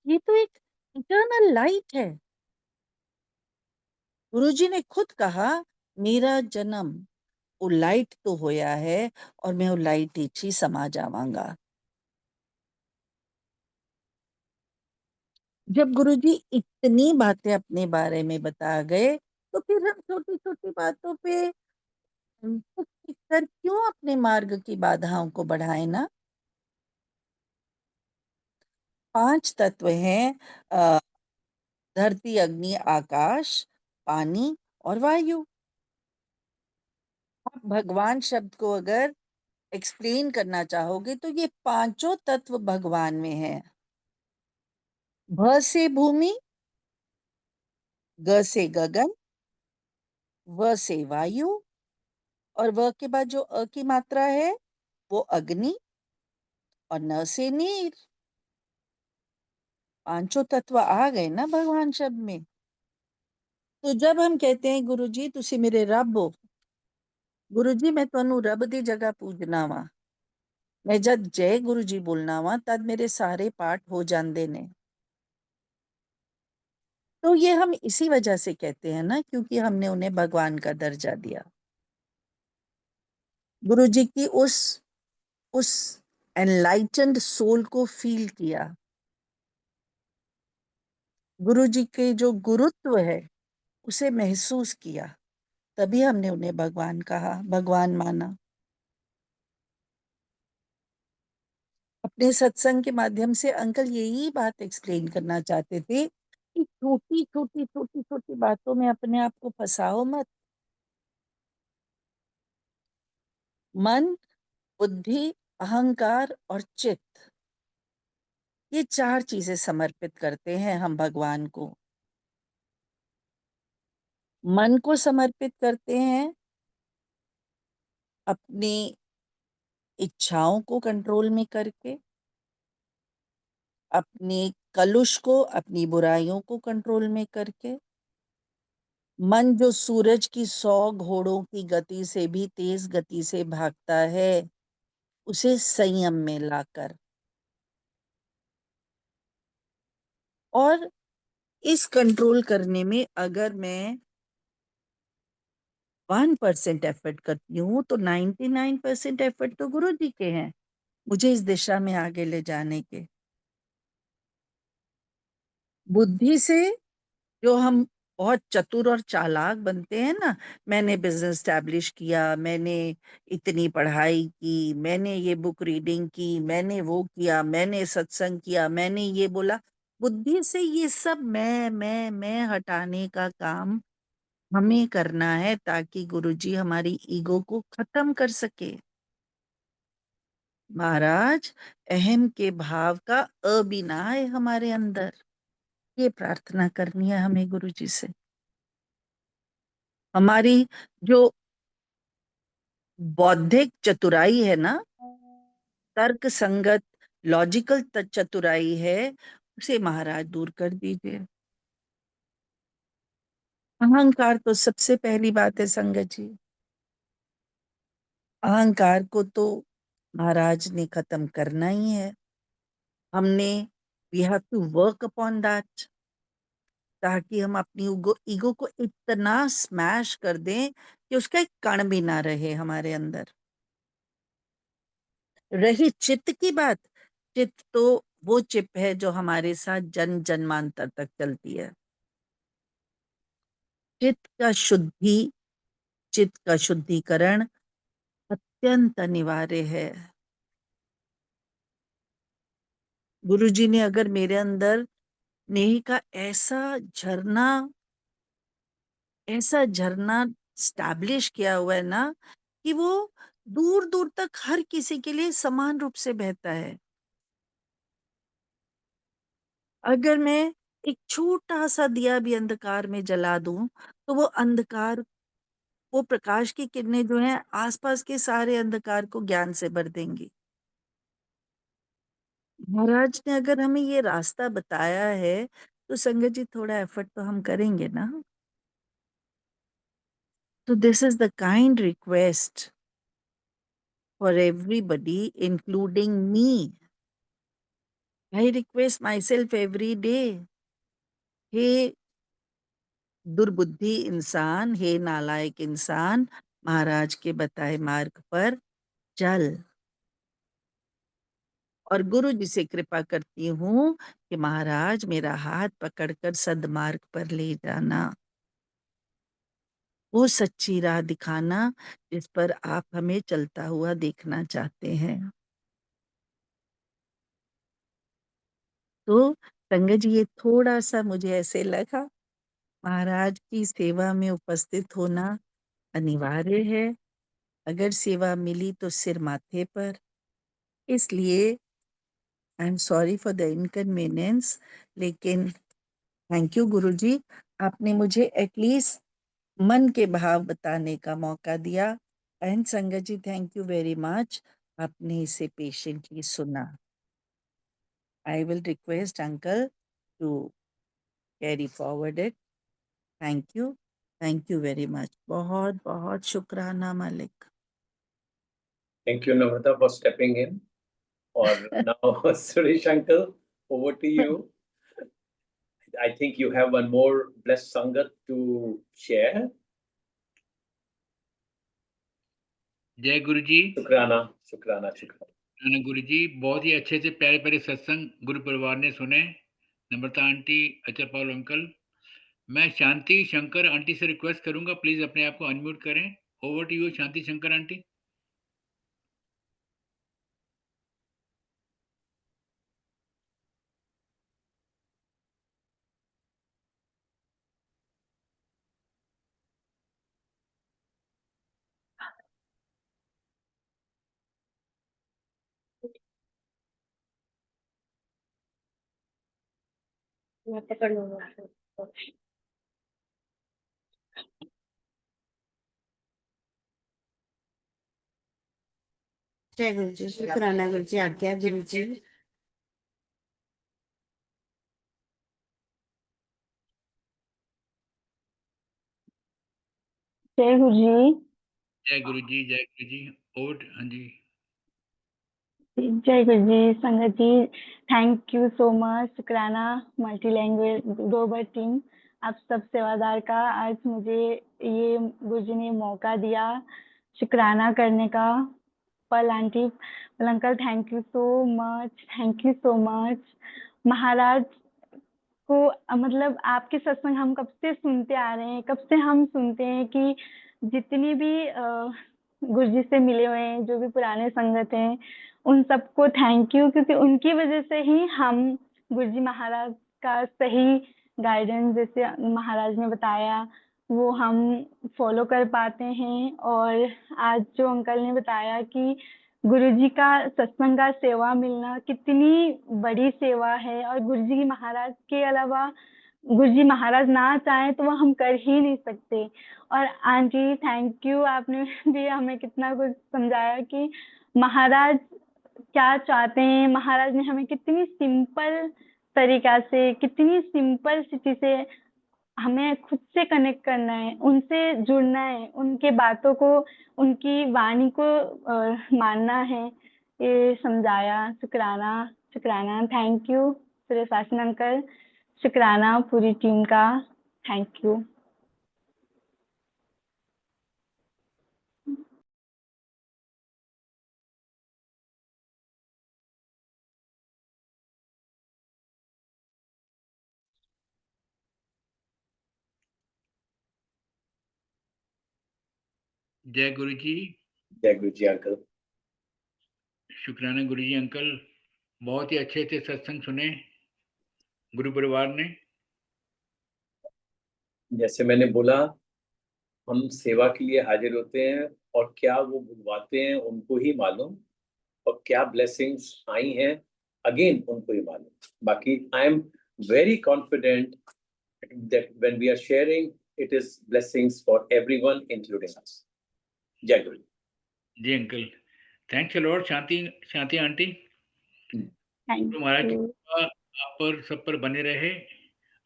ये तो एक इटर्नल लाइट है। गुरुजी ने खुद कहा, मेरा जन्म वो लाइट तो होया है और मैं वो लाइट इच ही समा जावांगा। जब गुरुजी इतनी बातें अपने बारे में बता गए, तो फिर हम छोटी छोटी बातों पे टिक टिक कर क्यों अपने मार्ग की बाधाओं को बढ़ाए ना। 5 तत्व हैं, धरती, अग्नि, आकाश, पानी और वायु। आप भगवान शब्द को अगर एक्सप्लेन करना चाहोगे तो ये पांचों तत्व भगवान में है। भ से भूमि, ग से गगन, व से वायु और व के बाद जो अ की मात्रा है वो अग्नि और न से नीर। पांचों तत्व आ गए ना भगवान शब्द में। तो जब हम कहते हैं गुरुजी तुसी मेरे रब हो, गुरुजी मैं तुहानू रब दी जगह पूजना वा, मैं जब जय गुरुजी बोलना वा तद मेरे सारे पाठ हो जाते ने। तो ये हम इसी वजह से कहते हैं ना, क्योंकि हमने उन्हें भगवान का दर्जा दिया। गुरुजी की उस एनलाइटेंड सोल को फील किया, गुरुजी के जो गुरुत्व है उसे महसूस किया, तभी हमने उन्हें भगवान कहा, भगवान माना। अपने सत्संग के माध्यम से अंकल यही बात एक्सप्लेन करना चाहते थे कि छोटी छोटी छोटी छोटी बातों में अपने आप को फंसाओ मत। मन, बुद्धि, अहंकार और चित्त, ये 4 चीजें समर्पित करते हैं हम भगवान को। मन को समर्पित करते हैं अपनी इच्छाओं को कंट्रोल में करके, अपनी कलुष को, अपनी बुराइयों को कंट्रोल में करके। मन जो सूरज की 100 घोड़ों की गति से भी तेज गति से भागता है, उसे संयम में लाकर, और इस कंट्रोल करने में अगर मैं 1% एफर्ट करती हूँ तो 99% एफर्ट तो गुरु जी के हैं मुझे इस दिशा में आगे ले जाने के। बुद्धि से जो हम बहुत चतुर और चालाक बनते हैं ना, मैंने बिजनेस स्टैब्लिश किया, मैंने इतनी पढ़ाई की, मैंने ये बुक रीडिंग की, मैंने वो किया, मैंने सत्संग किया, मैंने ये बोला, बुद्धि से ये सब मैं हटाने का काम हमें करना है ताकि गुरुजी हमारी ईगो को खत्म कर सके। महाराज, अहम के भाव का अविनाय हमारे अंदर, ये प्रार्थना करनी है हमें गुरुजी से। हमारी जो बौद्धिक चतुराई है ना, तर्क संगत लॉजिकल चतुराई है, उसे महाराज दूर कर दीजिए। अहंकार तो सबसे पहली बात है संगत जी, अहंकार को तो महाराज ने खत्म करना ही है। हमने we have to work upon that, ताकि हम अपनी ईगो को इतना स्मैश कर दें कि उसका एक कण भी ना रहे हमारे अंदर। रही चित्त की बात, चित्त तो वो चिप है जो हमारे साथ जन जन्मांतर तक चलती है। चित्त का शुद्धि, चित्त का शुद्धिकरण अत्यंत अनिवार्य है। गुरुजी ने अगर मेरे अंदर नेही का ऐसा झरना स्टैब्लिश किया हुआ है ना, कि वो दूर दूर तक हर किसी के लिए समान रूप से बहता है। अगर मैं एक छोटा सा दिया भी अंधकार में जला दूं तो वो अंधकार, वो प्रकाश की किरणें जो हैं आसपास के सारे अंधकार को ज्ञान से भर देंगी। महाराज ने अगर हमें ये रास्ता बताया है तो संगत जी थोड़ा एफर्ट तो हम करेंगे ना। तो this is the kind request for everybody including me. I request myself every day, हे दुर्बुद्धि इंसान, हे नालायक इंसान, महाराज के बताए मार्ग पर चल। और गुरु जी से कृपा करती हूँ कि महाराज मेरा हाथ पकड़कर सदमार्ग पर ले जाना, वो सच्ची राह दिखाना जिस पर आप हमें चलता हुआ देखना चाहते हैं। तो संगत जी, ये थोड़ा सा मुझे ऐसे लगा महाराज की सेवा में उपस्थित होना अनिवार्य है। अगर सेवा मिली तो सिर माथे पर, इसलिए I am sorry for the inconvenience, लेकिन थैंक यू गुरुजी, आपने मुझे एटलीस्ट मन के भाव बताने का मौका दिया। And Sangat ji, thank you very much, आपने इसे पेशेंटली सुना। I will request uncle to carry forward it. Thank you very much, बहुत बहुत शुक्राना मालिक। Thank you, Namrata, for stepping in. Or now, Suresh Uncle, over to you. I think you have one more blessed Sangat to share. जय गुरु जी। शुक्राना, शुक्राना, शुक्राना। गुरु जी, बहुत ही अच्छे से प्यारे प्यारे सत्संग गुरु परिवार ने सुने। Namrata aunty, Ajay Pal uncle. मैं शांति शंकर आंटी से रिक्वेस्ट करूंगा, प्लीज अपने आप को अनम्यूट करें। Over to you Shanti Shankar aunty. मैं पकड़ लूंगा। जय गुरु जी, शुक्राना गुरु जी, आज्ञा गुरु जी। जय गुरु जी। जय गुरु जी, जय गुरु जी। ओवर, हाँ जी। जय गुरु जी, संगत ji, thank you so much. शुक्राना मल्टी लैंग्वेज ग्लोबल टीम, आप सब सेवादार का। आज मुझे ये गुरु जी ने मौका दिया शुक्राना करने का। पल आंटी, पल uncle, thank you so much, thank you so much. महाराज को मतलब आपके सत्संग हम कब से सुनते आ रहे हैं, कब से हम सुनते हैं कि जितनी भी गुरु जी से मिले हुए हैं, जो भी पुराने संगत हैं, उन सबको थैंक यू, क्योंकि उनकी वजह से ही हम गुरु जी महाराज का सही गाइडेंस, जैसे महाराज ने बताया, वो हम फॉलो कर पाते हैं। और आज जो अंकल ने बताया कि गुरुजी का सत्संग का सेवा मिलना कितनी बड़ी सेवा है, और गुरुजी महाराज के अलावा गुरुजी महाराज ना चाहे तो वो हम कर ही नहीं सकते। और आंटी थैंक यू, आपने भी हमें कितना कुछ समझाया कि महाराज क्या चाहते हैं। महाराज ने हमें कितनी सिंपल तरीका से, कितनी सिंपल सिटी से हमें खुद से कनेक्ट करना है, उनसे जुड़ना है, उनके बातों को, उनकी वाणी को मानना है, ये समझाया। शुक्राना, शुक्राना, थैंक यू सुरेश आसन अंकल, शुक्राना पूरी टीम का, थैंक यू। जय गुरु जी। जय गुरु जी अंकल। शुक्राना गुरु जी अंकल, बहुत ही अच्छे से सत्संग सुने गुरु परिवार ने। जैसे मैंने बोला, हम सेवा के लिए हाजिर होते हैं, और क्या वो बुलवाते हैं उनको ही मालूम, और क्या ब्लेसिंग्स आई हैं अगेन उनको ही मालूम। बाकी I am very confident that when we are sharing, it is blessings for everyone, including us. Jai Guru. Ji uncle, thanks a lot. Shanti Shanti aunty, thank Guru Maharaj की यू। कृपा आप पर सब पर बने रहे।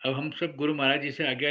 अब हम सब गुरु महाराज जी से आज्ञा